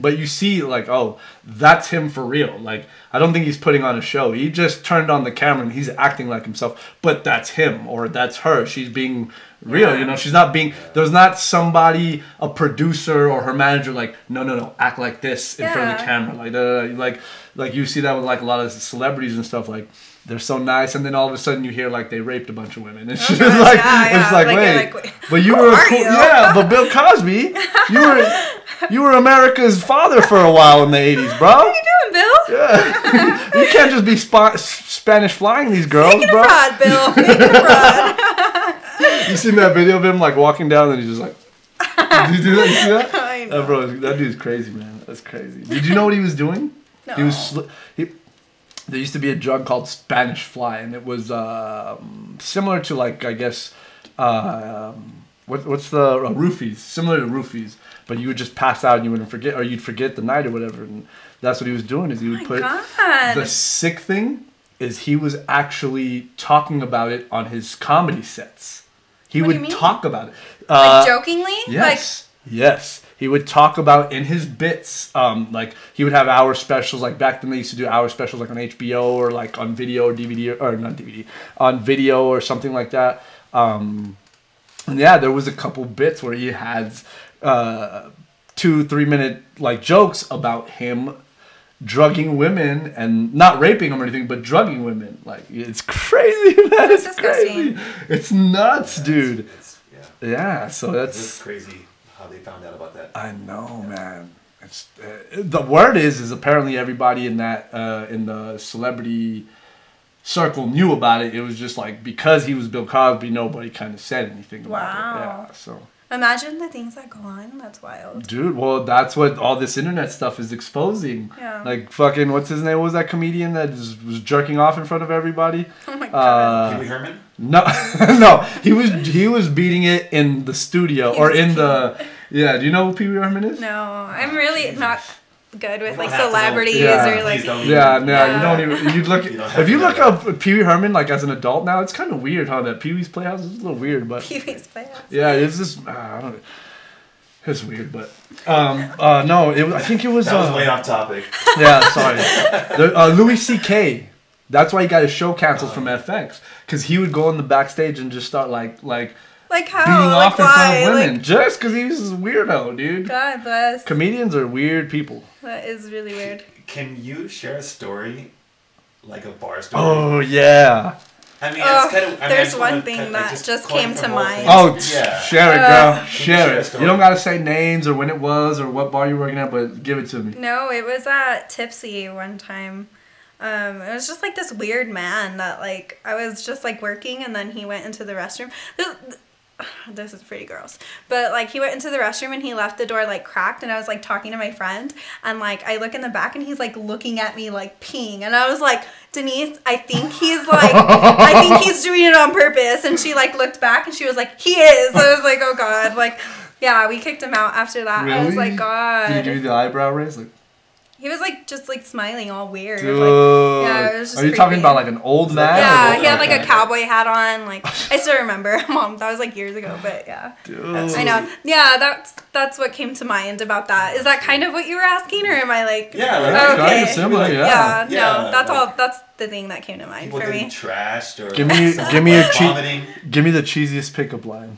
but you see like, oh, that's him for real. Like, I don't think he's putting on a show. He just turned on the camera and he's acting like himself. But that's him or that's her. She's being real, you know. She's not being. There's not somebody, a producer or her manager, like, no, act like this in front of the camera, like you see that with like a lot of celebrities and stuff, like. They're so nice, and then all of a sudden you hear like they raped a bunch of women. It's just like it's like, wait, but you were cool, but Bill Cosby, you were America's father for a while in the '80s, bro. What are you doing, Bill? Yeah, you can't just be Spanish flying these girls, Making bro. A fraud, Bill. Making a fraud. You seen that video of him like walking down and he's just like, did you do that? You see that? I know. Bro, that dude's crazy, man. That's crazy. Did you know what he was doing? No. He was there used to be a drug called Spanish fly, and it was similar to like, I guess, what's the roofies? Similar to roofies, but you would just pass out and you wouldn't forget, or you'd forget the night or whatever. And that's what he was doing. Is he would put the sick thing is he was actually talking about it on his comedy sets. He would talk about it like jokingly. Yes, yes. He would talk about in his bits, like he would have hour specials. Like back then, they used to do hour specials, like on HBO or like on video or DVD or not DVD, on video or something like that. And yeah, there was a couple bits where he had 2-3 minute like jokes about him drugging women and not raping them or anything, but drugging women. Like it's crazy, man. It's disgusting. It's nuts, dude. Yeah, so that's crazy. How they found out about that. I know, man. It's the word is apparently everybody in that in the celebrity circle knew about it. It was just like because he was Bill Cosby, nobody kind of said anything about it. Yeah, so imagine the things that go on. That's wild, dude. Well, that's what all this internet stuff is exposing. Yeah. Like fucking what's his name? What was that comedian that was jerking off in front of everybody? Oh my god. Pee Wee Herman? No, no. He was beating it in the studio or in the. Yeah, do you know who Pee Wee Herman is? No, I'm really not good with like celebrities or like. You don't even. You look if you look up Pee Wee Herman like as an adult now, it's kind of weird how that Pee Wee's Playhouse is a little weird, but Pee Wee's Playhouse. Yeah, it's just I don't know. It's weird, but no, I think it was. That was way off topic. Yeah, sorry. Louis C.K. That's why he got his show canceled from FX because he would go in the backstage and just start like how? beating off in front of women like, just because he was a weirdo, dude. God bless. Comedians are weird people. That is really weird. Can you share a story, like a bar story? Oh yeah. I mean, it's kind of. There's one thing that just came to mind. Oh, share it, girl. Share it. You don't gotta say names or when it was or what bar you're working at, but give it to me. No, it was at Tipsy one time. It was just like this weird man that like I was just like working and then he went into the restroom. this is pretty gross, but like he went into the restroom and he left the door like cracked, and I was like talking to my friend, and like I look in the back and he's like looking at me like peeing, and I was like, Denise, I think he's like I think he's doing it on purpose. And she like looked back and she was like, he is. I was like, oh god. Like, yeah, we kicked him out after that. Really? I was like, god. Did he give you the eyebrow raise? Like, he was like just like smiling all weird. dude. Like, yeah, it was just Are you creepy. talking about like an old man? Yeah, or he had like a cowboy hat on. Like, I still remember. Mom, that was like years ago, but yeah. Dude. I know. Yeah, that's what came to mind about that. Is that kind of what you were asking, or am I like? Yeah, Yeah, like, okay. kind of similar, yeah. No, Yeah, that's like, all. That's the thing that came to mind people for getting me. trashed or Give me a vomiting. give me the cheesiest pickup line.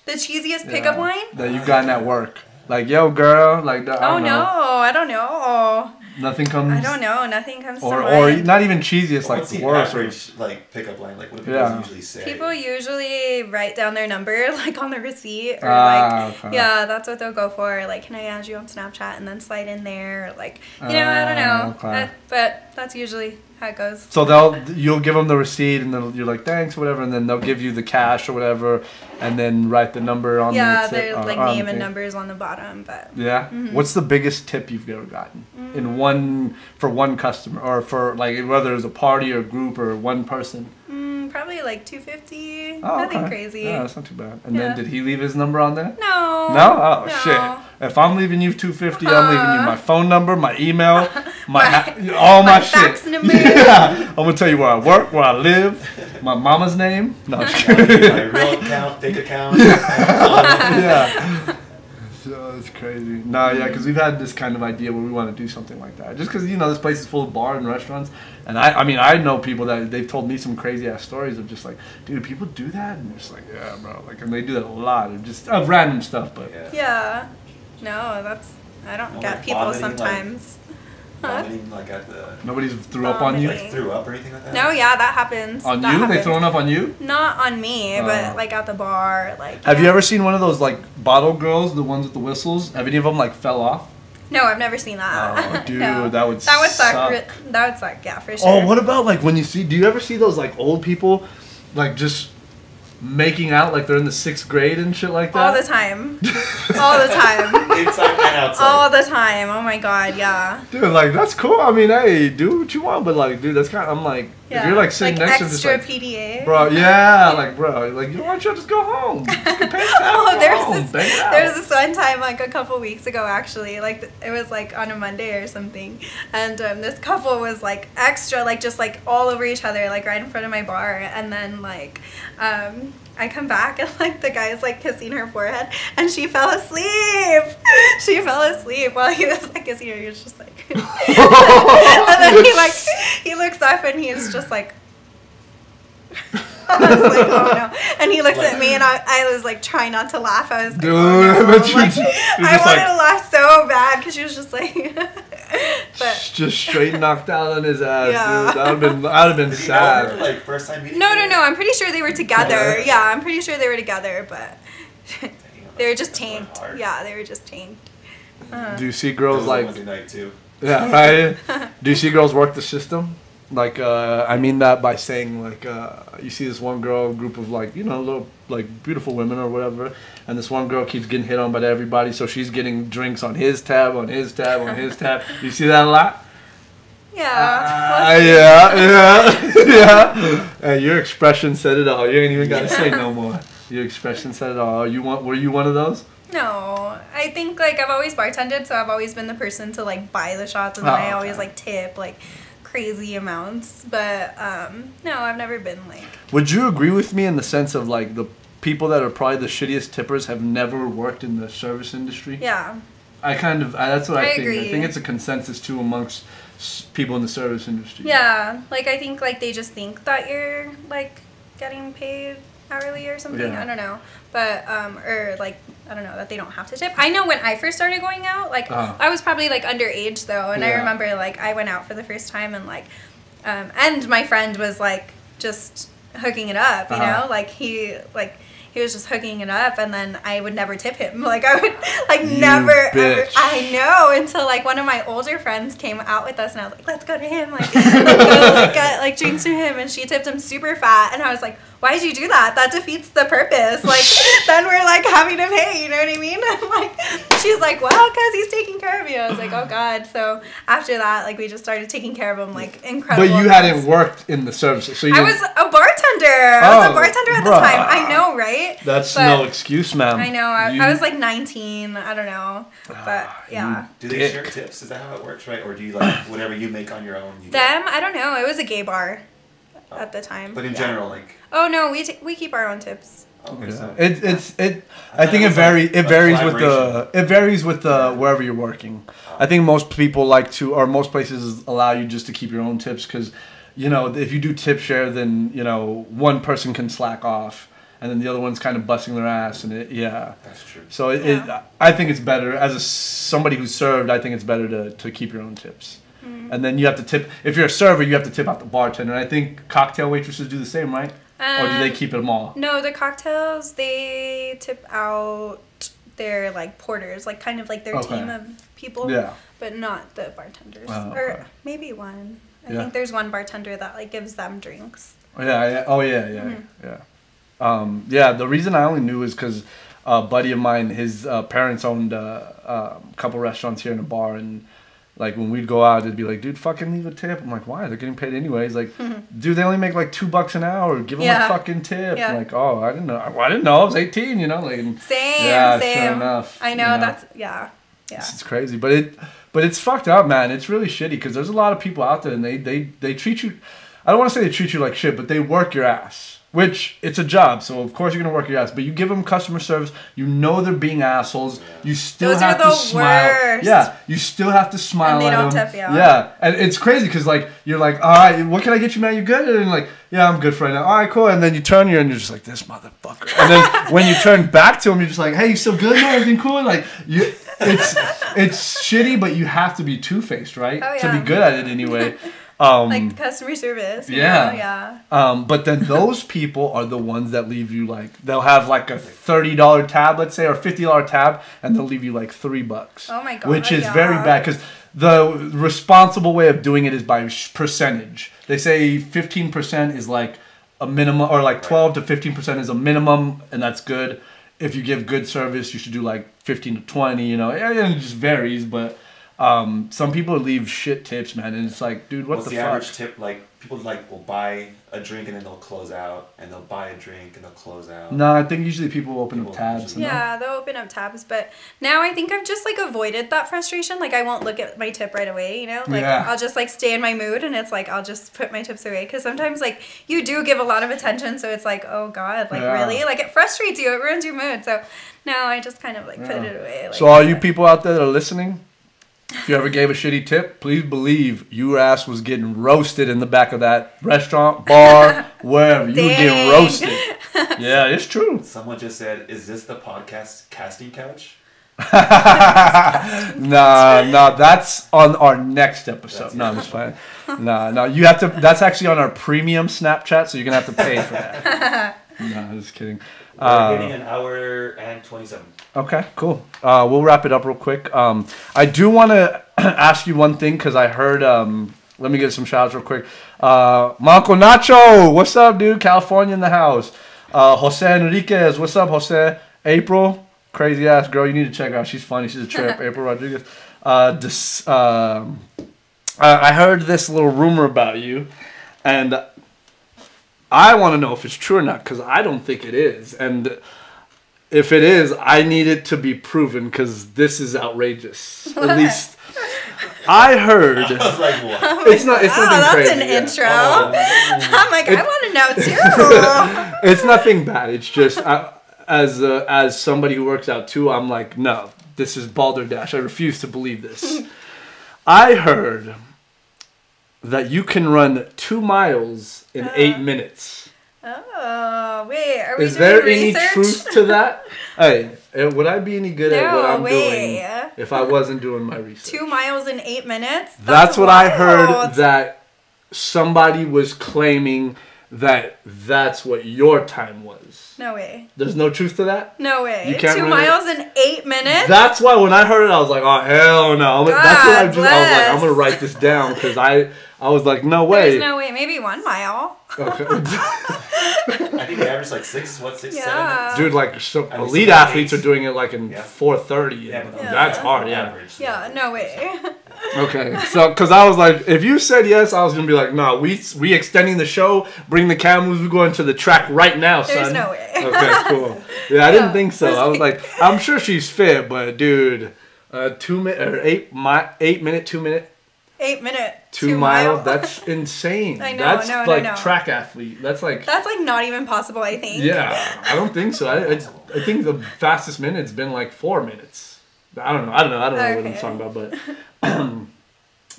The cheesiest pickup Yeah, line? that you've gotten at work. Like, yo, girl, like that. Oh no, I don't know. Nothing comes. I don't know. Nothing comes to Or mind. not even cheesy. It's like What's the worse. average like pickup line? Like what do people Yeah. usually say? People usually write down their number like on the receipt, or Okay. yeah, that's what they'll go for. Like, can I add you on Snapchat and then slide in there? Or like, I don't know. Okay. But that's usually how it goes. So you'll give them the receipt, and then you're like, thanks, whatever, and then they'll give you the cash or whatever, and then write the number on Yeah, the their tip, like on name the and thing. numbers on the bottom, but Yeah. What's the biggest tip you've ever gotten in for one customer, or for like whether it's a party or group or one person? probably like $250. Oh, Nothing okay. crazy. Yeah, that's not too bad. And Yeah. then did he leave his number on there? No. No? Oh, No. shit. If I'm leaving you $250, I'm leaving you my phone number, my email, all My my shit. fax number. Yeah. I'm going to tell you where I work, where I live, my mama's name. No, I'm just kidding. My real account, fake account. Yeah. So it's crazy. No, yeah, because we've had this kind of idea where we want to do something like that. Just because, this place is full of bars and restaurants. And I mean, I know people that they've told me some crazy ass stories of just like, dude, people do that? And they're just like, yeah, bro. Like, and they do that a lot. Of just of random stuff, but. Yeah. No, I don't Well, get like people vomiting, like- sometimes. Huh? Vomiting like at the Nobody's threw up on you? Vomiting. like threw up or anything like that. No, yeah, that happens. On That you? They happens. throwing up on you? Not on me, Oh. but like at the bar, like. Have yeah. you ever seen one of those like bottle girls, the ones with the whistles? Have any of them like fell off? No, I've never seen that. Oh, dude, No. that would suck. suck. That would suck. Yeah, for sure. Oh, what about like when do you ever see those like old people like just making out like they're in the 6th grade and shit like that? All the time. All the time. Inside and outside. All the time. Oh my god, yeah. Dude, like that's cool. I mean, hey, do what you want, but like, dude, that's kind of. I'm like, Yeah. if you're like sitting next to extra this, like, PDA. bro, yeah, like, bro, like, why don't you just go home? Just get paid Oh, there there was this one time, like a couple weeks ago, actually, like it was like on a Monday or something, and this couple was like extra, like just like all over each other, like right in front of my bar, and then like, I come back and like the guy's like kissing her forehead, and she fell asleep. She fell asleep while he was like kissing her. He was just like, and then he looks up and he's just like. I was like, oh no. And he looks at me and I was like trying not to laugh. I was like, Dude, oh, no. but you're Like, just I wanted like- to laugh so bad because she was just like, but just straight knocked out on his ass, Yeah. dude. I'd have been Did you know her, sad. like first time meeting? no, her? I'm pretty sure they were together. Yeah. Yeah, I'm pretty sure they were together, but they were just That's going tanked. hard. Yeah, they were just tanked. Do you see It girls was like? Wednesday night too. Yeah, right. Do you see girls work the system? Like, I mean that by saying like, you see this one girl, group of like, little like beautiful women or whatever, and this one girl keeps getting hit on by everybody, so she's getting drinks on his tab, on his tab, on his tab. You see that a lot? Yeah. Yeah. Hey, your expression said it all. You ain't even gotta say no more. Your expression said it all. Were you one of those? No, I think like I've always bartended, so I've always been the person to like buy the shots, and then I always like tip like crazy amounts. But no, I've never been like. Would you agree with me in the sense of like the people that are probably the shittiest tippers have never worked in the service industry? Yeah. That's what I think. agree. I think it's a consensus too amongst people in the service industry. Yeah, like I think like they just think that you're like getting paid hourly or something. Yeah. I don't know, but or like I don't know that they don't have to tip. I know when I first started going out, like I was probably like underage though, and I Yeah. remember like I went out for the first time and like and my friend was like just hooking it up, you know, like he he was just hooking it up, and then I would never tip him. Like I would never ever. I know, until like one of my older friends came out with us, and I was like, let's go to him, like let's go like get like drinks to him, and she tipped him super fat, and I was like, why did you do that? That defeats the purpose. Like then we're like having to pay, you know what I mean? I'm like, she's like, well, because he's taking care of you. I was like, oh God. So after that, like we just started taking care of him, like incredible. But you hadn't worked in the services, so I was a bartender. I was a bartender at the time. I know, right? That's no excuse, ma'am. I know. I was like 19. I don't know, but yeah. Do they share tips? Is that how it works, right? Or do you like whatever you make on your own? Them? I don't know. It was a gay bar at the time. But in general, like. Oh no, we keep our own tips. Okay, so I think it varies with the wherever you're working. I think most people like to, or most places allow you just to keep your own tips, because you know, if you do tip share, then you know one person can slack off, and then the other one's kind of busting their ass, and that's true. So I think it's better as somebody who served. I think it's better to keep your own tips. And then you have to tip. If you're a server, you have to tip out the bartender. And I think cocktail waitresses do the same, right? Or do they keep them all? No, the cocktails, they tip out their like porters, like kind of like their team of people. Yeah. But not the bartenders. Or maybe one. I think there's one bartender that like gives them drinks. Yeah. Oh yeah. Yeah. The reason I only knew is because a buddy of mine, his parents owned a couple restaurants here in a bar, and like when we'd go out, it'd be like, dude, fucking leave a tip. I'm like, why? They're getting paid anyways. Like, dude, they only make like $2 an hour. Give them a fucking tip. Yeah. I'm like, oh, I didn't know. I didn't know. I was 18, you know. Like, same. Sure enough. I know, that's It's crazy, but it's fucked up, man. It's really shitty because there's a lot of people out there, and they treat you. I don't want to say they treat you like shit, but they work your ass. Which, it's a job, so of course you're going to work your ass. But you give them customer service, you know they're being assholes. You still have to smile. Worst. Yeah, you still have to smile and they at don't them. Tip you. Yeah, and it's crazy because like you're like, all right, what can I get you, man? You good? And like, yeah, I'm good for right now. All right, cool. And then you turn here and you're just like, this motherfucker. And then when you turn back to him, you're just like, hey, you still good? Man? Everything cool? Like, it's shitty, but you have to be two-faced, right? Oh, yeah. To be good at it anyway. Like customer service. Yeah. But then those people are the ones that leave you like, they'll have like a $30 tab, let's say, or $50 tab, and they'll leave you like $3. Oh my God. Which is very bad because the responsible way of doing it is by percentage. They say 15% is like a minimum, or like 12 to 15% is a minimum, and that's good. If you give good service, you should do like 15 to 20, you know, and it just varies, but some people leave shit tips, man, and it's like, dude, what's the fuck? Average tip? Like, people like will buy a drink and then they'll close out, and they'll buy a drink and they'll close out. No, I think usually people open up tabs. Yeah, they'll open up tabs, but now I think I've just like avoided that frustration. Like, I won't look at my tip right away, you know? Like, I'll just like stay in my mood, and it's like I'll just put my tips away, because sometimes like you do give a lot of attention, so it's like, oh God, like really? Like, it frustrates you, it ruins your mood. So now I just kind of like put it away. Like, so all you people out there that are listening, if you ever gave a shitty tip, please believe your ass was getting roasted in the back of that restaurant, bar, wherever. You were getting roasted. Yeah, it's true. Someone just said, is this the podcast casting couch? Nah, that's on our next episode. No, I'm just playing. No, you have to, that's actually on our premium Snapchat, so you're going to have to pay for that. No, I'm just kidding. We're getting an hour and 27. Okay, cool. We'll wrap it up real quick. I do want to ask you one thing, because I heard, let me get some shout outs real quick. Marco Nacho, what's up, dude? California in the house. Jose Enriquez, what's up, Jose? April, crazy ass girl, you need to check her out. She's funny. She's a trip. April Rodriguez. I heard this little rumor about you, and I want to know if it's true or not, because I don't think it is. And if it is, I need it to be proven, because this is outrageous. At least I heard. I was like, what? It's nothing that's crazy. An intro. I'm like, I want to know too. It's nothing bad. It's just as somebody who works out too, I'm like, no, this is balderdash. I refuse to believe this. I heard that you can run 2 miles in 8 minutes. Oh, wait. Are we Is there research? any truth to that? Hey, would I be any good at what I'm doing if I wasn't doing my research? 2 miles in 8 minutes? That's what I heard, that somebody was claiming that's what your time was. No way. There's no truth to that? No way. You can't 2 really- miles in 8 minutes? That's why when I heard it, I was like, oh, hell no. That's what I was like, I'm going to write this down because I was like, no way. There's no way. Maybe 1 mile. Okay. I think they average like 6, 7 minutes. Dude, like I mean, elite some athletes are athletes- doing it like in 4:30. Yeah, but That's hard, yeah. average. Yeah, no way. Okay, so because I was like, if you said yes, I was gonna be like, no, we extending the show, bring the cameras, we going to the track right now, son. There's no way. Okay, cool. Yeah, I didn't Yeah. think so. I was like, I'm sure she's fit, but dude, 2 minute or 8 minute, 2 minute. 8 minute. 2 mile, that's insane. I know, that's no, like no. track athlete. That's like not even possible, I think. yeah. I don't think so. I think the fastest minute's been like 4 minutes. I don't know what I'm talking about, but.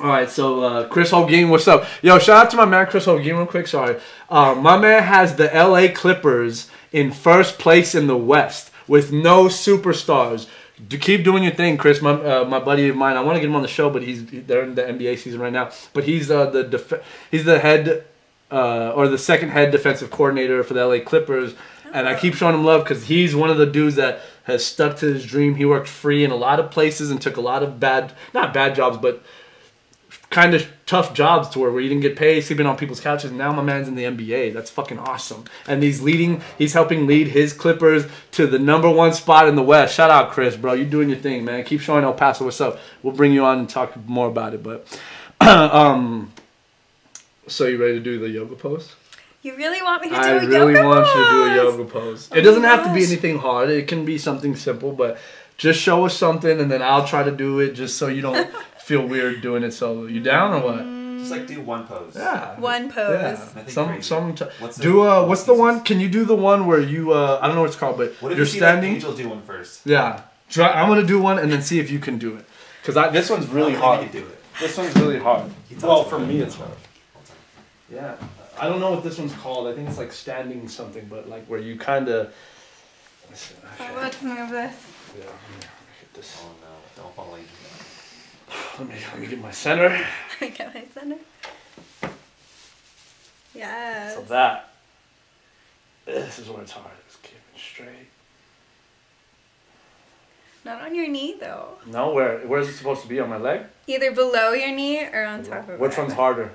All right, so Chris Holguin, what's up? Yo, shout out to my man Chris Holguin real quick. Sorry, my man has the LA Clippers in first place in the West with no superstars. Keep doing your thing, Chris. My buddy of mine. I want to get him on the show, but they're in the NBA season right now. But he's the head or the second head defensive coordinator for the LA Clippers, and I keep showing him love because he's one of the dudes that has stuck to his dream. He worked free in a lot of places and took a lot of not bad jobs, but kind of tough jobs to where you didn't get paid, sleeping on people's couches. And now my man's in the NBA. That's fucking awesome. And he's helping lead his Clippers to the #1 spot in the West. Shout out, Chris, bro. You doing your thing, man. Keep showing El Paso what's up. We'll bring you on and talk more about it. But, so you ready to do the yoga pose? You really want me to do I a really yoga want you to do a pose? yoga pose. It doesn't have to be gosh. anything hard. It can be something simple, but just show us something, and then I'll try to do it just so you don't feel weird doing it solo. You down or what? Just like do one pose. Yeah. One pose. Yeah. Nothing crazy. What's the one? Can you do the one where you I don't know what it's called, but What if you're you see standing? Angel do one first? Yeah. I'm gonna do one and then see if you can do it. Cause this one's really I hard. think you can do it. This one's really hard. He talks Well, about for it. me it's hard. Yeah. I don't know what this one's called. I think it's like standing something, but like where you kind of. Let's move this. Yeah. Get this. Oh no! Don't fall into Let me get my center. Get my center. Yes. So this is where it's hard. Just keep it straight. Not on your knee though. No, where's it supposed to be? On my leg? Either below your knee or on top of it. Which one's harder?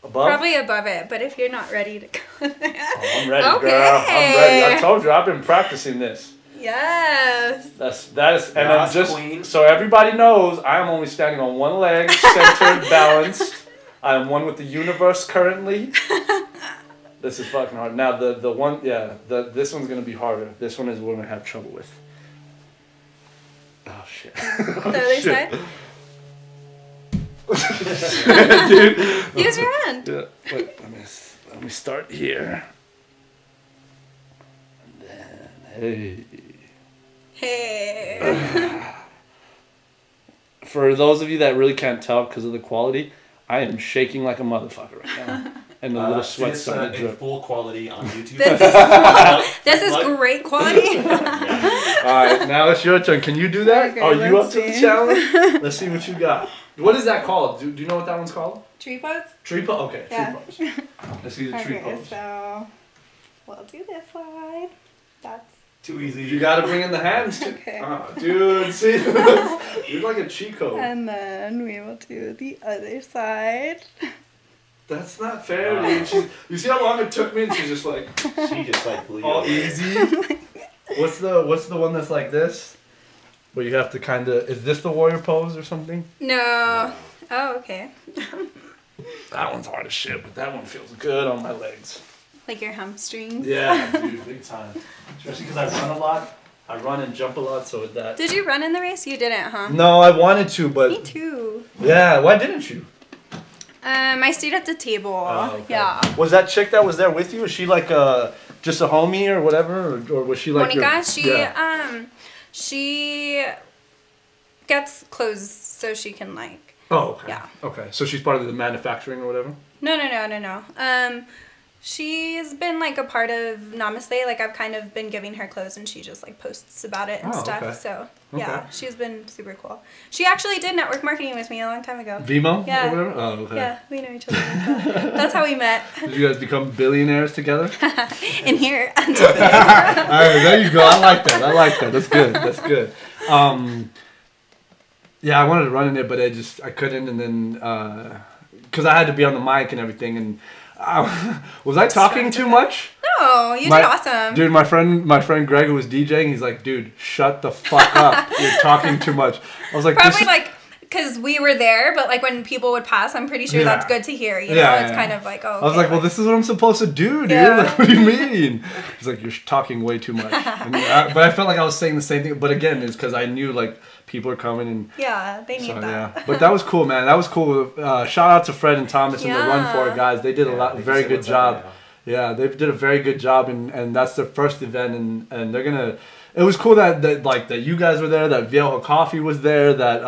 Above? Probably above it, but if you're not ready to go there. Oh, I'm ready, Okay. girl. I'm ready. I told you, I've been practicing this. Yes. That is, and I'm Yes, just queen. so everybody knows, I am only standing on one leg, centered, balanced. I am one with the universe currently. This is fucking hard. Now the one, this one's gonna be harder. This one is what I'm gonna have trouble with. Oh shit. The other side. Dude. Use your hand. Yeah, wait, let me start here. And then, Hey. For those of you that really can't tell because of the quality, I am shaking like a motherfucker right now. And the little see sweat's this starting to in drip. full quality on YouTube. This is great quality. Alright, now it's your turn. Can you do that? Okay, Are you up let's to the see. challenge? Let's see what you got. What is that called? Do you know what that one's called? Tree pose? Tree pose? Okay, Yeah. tree pose. Let's see the tree Okay, pose. so we'll do this side. That's Too easy. You gotta bring in the hands. Okay. Dude, see? You're like a cheat code. and then we will do the other side. That's not fair, dude. You see how long it took me? And she's just like, She just like blew all you. easy. What's the one that's like this? Where you have to kind of, is this the warrior pose or something? No. Oh, okay. That one's hard as shit, but that one feels good on my legs. Like your hamstrings. Yeah, dude, big time. Especially because I run a lot. I run and jump a lot, so with that. Did you run in the race? You didn't, huh? No, I wanted to, but. Me too. Yeah, why didn't you? I stayed at the table. Oh, okay. Yeah. Was that chick that was there with you? Was she like just a homie or whatever, or was she like? Monica, she gets clothes so she can like. Oh, okay. Yeah. Okay, so she's part of the manufacturing or whatever. No. She's been like a part of Namaslay. Like I've kind of been giving her clothes and she just like posts about it and stuff. Okay. So yeah, she's been super cool. She actually did network marketing with me a long time ago. Vimo? Yeah. Or whatever? Oh, okay. Yeah, we know each other. That's how we met. Did you guys become billionaires together? In here. All right, there you go. I like that. That's good. That's good. Yeah, I wanted to run in it, but I couldn't, and then because I had to be on the mic and everything, and was I talking too much? No, you did awesome. Dude, my friend Greg who was DJing, he's like, dude, shut the fuck up. You're talking too much. I was like, probably like, because we were there, but like when people would pass, I'm pretty sure that's good to hear. You know, it's kind of like, oh. Okay, I was like, well, this is what I'm supposed to do, dude. Yeah. Like, what do you mean? He's like, you're talking way too much. But I felt like I was saying the same thing. But again, it's because I knew like people are coming and they need that. Yeah. But that was cool, man. That was cool. Shout out to Fred and Thomas and the Run For It guys. They did a very good job. Yeah, they did a very good job, and that's their first event, and they're gonna. It was cool that you guys were there, that Viejo Coffee was there, that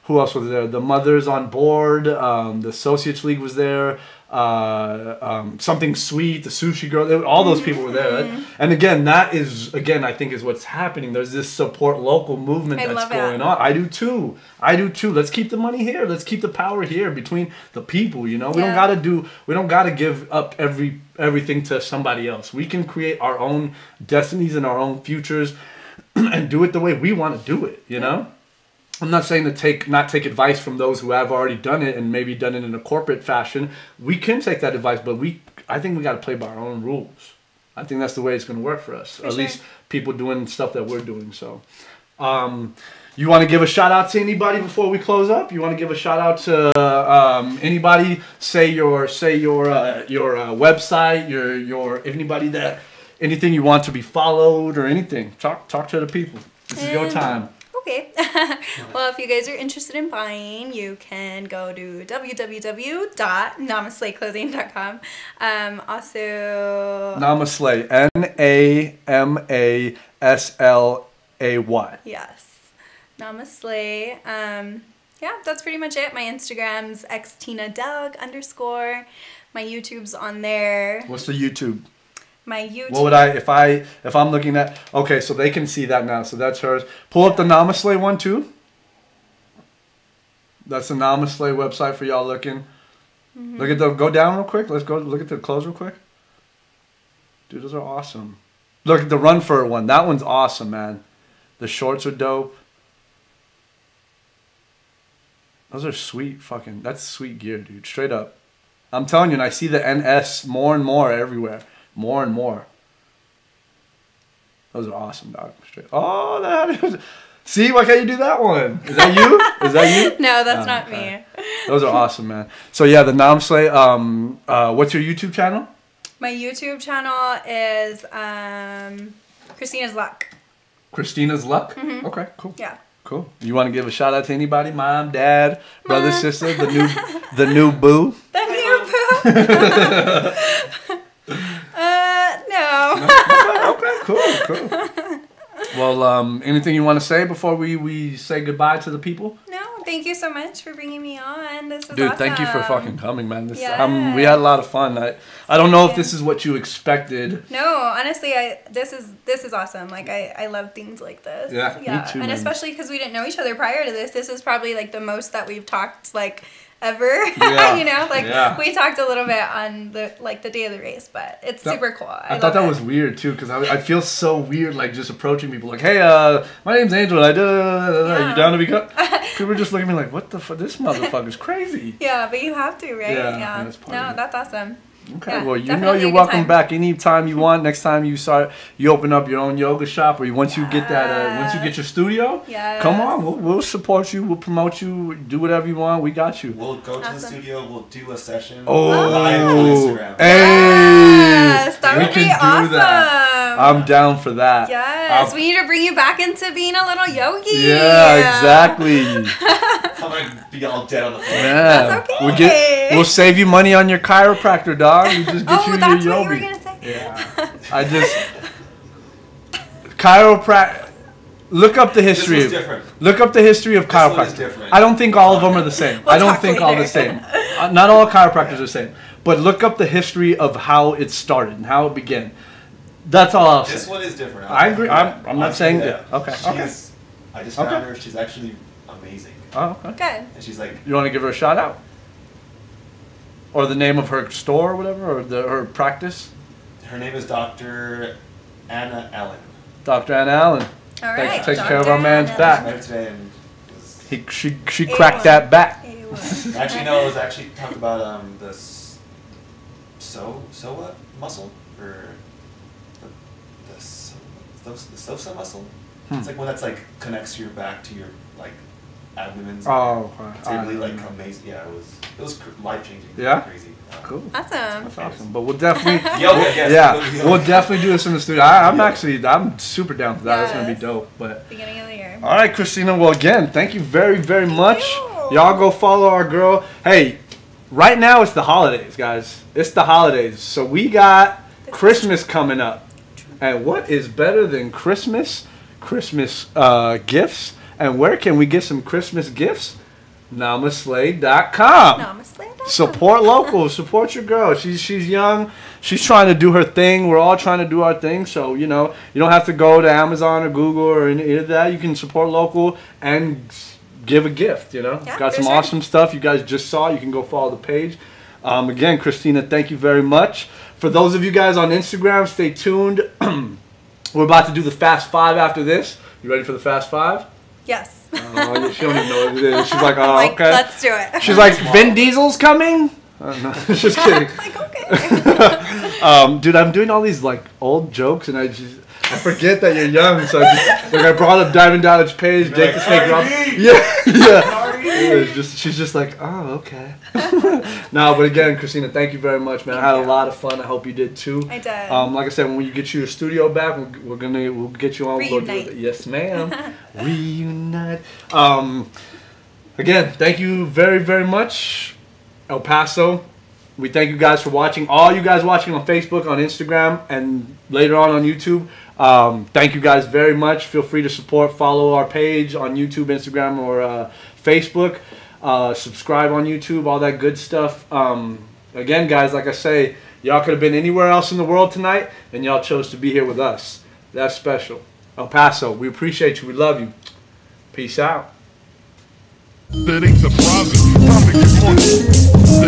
who else was there? The Mothers on Board, the Associates League was there. Something Sweet, the Sushi Girl, all those people were there. And again, I think is what's happening. There's this support local movement that's going on. I do too. Let's keep the money here. Let's keep the power here between the people, you know? We don't gotta give up everything to somebody else. We can create our own destinies and our own futures and do it the way we want to do it, you know? I'm not saying to not take advice from those who have already done it and maybe done it in a corporate fashion. We can take that advice, but I think we got to play by our own rules. I think that's the way it's going to work for us. At least people doing stuff that we're doing. So, you want to give a shout out to anybody before we close up? You want to give a shout out to anybody? Say your website, your anybody anything you want to be followed or anything. Talk to the people. This is your time. Okay. Well, if you guys are interested in buying, you can go to www.namaslayclothing.com. Also... Namaslay. Namaslay. Yes. Namaslay. Yeah, that's pretty much it. My Instagram's xtinadelg_. My YouTube's on there. What's the YouTube? My YouTube. What would if I'm looking at, okay, so they can see that now, so that's hers. Pull up the Namaslay one too. That's the Namaslay website for y'all looking. Look at go down real quick. Let's go look at the clothes real quick. Dude, those are awesome. Look at the Run For It one. That one's awesome, man. The shorts are dope. Those are sweet that's sweet gear, dude. Straight up. I'm telling you, and I see the NS more and more everywhere. More and more. Those are awesome, dog. Straight. Oh, that is. See, why can't you do that one? Is that you? Is that you? No, that's not me. Those are awesome, man. So yeah, the Namaslay. What's your YouTube channel? My YouTube channel is Christina's Luck. Christina's Luck. Okay, cool. Yeah. Cool. You want to give a shout out to anybody? Mom, dad, brother, sister, the new boo. The new boo. No. Okay, cool. Well, anything you want to say before we say goodbye to the people? No, thank you so much for bringing me on. This was Dude, awesome. thank you for fucking coming, man. We had a lot of fun. I don't know if this is what you expected. No, honestly, this is awesome. Like I love things like this. Yeah, me too, and man. Especially because we didn't know each other prior to this. This is probably like the most that we've talked like ever. Yeah. You know, like we talked a little bit on the day of the race, but it's super cool. I thought that was weird too, because I feel so weird like just approaching people like, hey, my name's Angel and you down to be cut? People were just looking at me like, what the fuck, this motherfucker's crazy. Yeah, but you have to, right? Yeah. That's awesome. Okay, Yeah, well, you know you're welcome back anytime you want. Next time you open up your own yoga shop, or once you get your studio, come on, we'll support you, we'll promote you, do whatever you want. We got you. We'll go to the studio, we'll do a session live on Instagram. Yes, that would be awesome. That. I'm down for that. Yes, we need to bring you back into being a little yogi. Yeah, exactly. I'm gonna be all dead on the floor. Yeah, that's okay. We'll save you money on your chiropractor, dog. We just get you that's your what you were yogi. gonna say. Yeah, chiropractor. Look up the history. This one's different. Look up the history of This one is chiropractor. different. I don't think all of them are the same. We'll I don't talk think all later. the same. Not all chiropractors are the same. But look up the history of how it started and how it began. That's all I'll say. This one is different. I agree. I'm not saying that. Okay. I just found her. She's actually amazing. Oh, okay. Good. And she's like, You want to give her a shout out? Or the name of her store or whatever? Or her practice? her name is Dr. Anna Allen. Dr. Anna Allen. All right. Thanks for taking Dr. care of our man's Anna. back. Met today and was, She cracked that back. A1. actually no, it was actually talking about the psoas muscle or the psoas muscle. It's like one that's like connects your back to your like abdomen. Oh, it's really like amazing. Yeah, it was life changing. Yeah? Crazy. Cool. Awesome. That's awesome. But we'll definitely, we'll definitely do this in the studio. I'm super down for that. It's gonna be Yes. dope. But Beginning of the year. all right, Cristina. Well, again, thank you very, very much. you. Y'all go follow our girl. Hey, right now it's the holidays, guys. It's the holidays. So we got Christmas coming up, and what is better than Christmas? Christmas gifts. And where can we get some Christmas gifts? Namaslay.com. Namaslay.com. Support local. Support your girl. She's young. She's trying to do her thing. We're all trying to do our thing. So, you know, you don't have to go to Amazon or Google or any of that. You can support local and give a gift, you know. Yeah, got for some sure. awesome stuff you guys just saw. You can go follow the page. Again, Cristina, thank you very much. For those of you guys on Instagram, stay tuned. We're about to do the Fast 5 after this. You ready for the Fast 5? Yes. She don't even know what it is. She's like, oh, Like, okay. let's do it. She's like, Vin Diesel's coming? No, just kidding. Like, okay. Dude, I'm doing all these like old jokes, and I forget that you're young. So I brought up Diamond Dallas Page, You're Jake like, the Snake Rob. "Cardi B!" Yeah. She's just like, oh, okay. No, but again, Cristina, thank you very much, man. I had a lot of fun. I hope you did too. I did. Like I said, when you get your studio back, we'll get you on. We'll go do Reunite. it. Yes, ma'am. Reunite. Again, thank you very, very much, El Paso. We thank you guys for watching. All you guys watching on Facebook, on Instagram, and later on YouTube. Thank you guys very much. Feel free to support, follow our page on YouTube, Instagram, or Facebook. Subscribe on YouTube, all that good stuff. Again, guys, like I say, y'all could have been anywhere else in the world tonight, and y'all chose to be here with us. That's special. El Paso, we appreciate you. We love you. Peace out. That ain't surprising. Time to get money.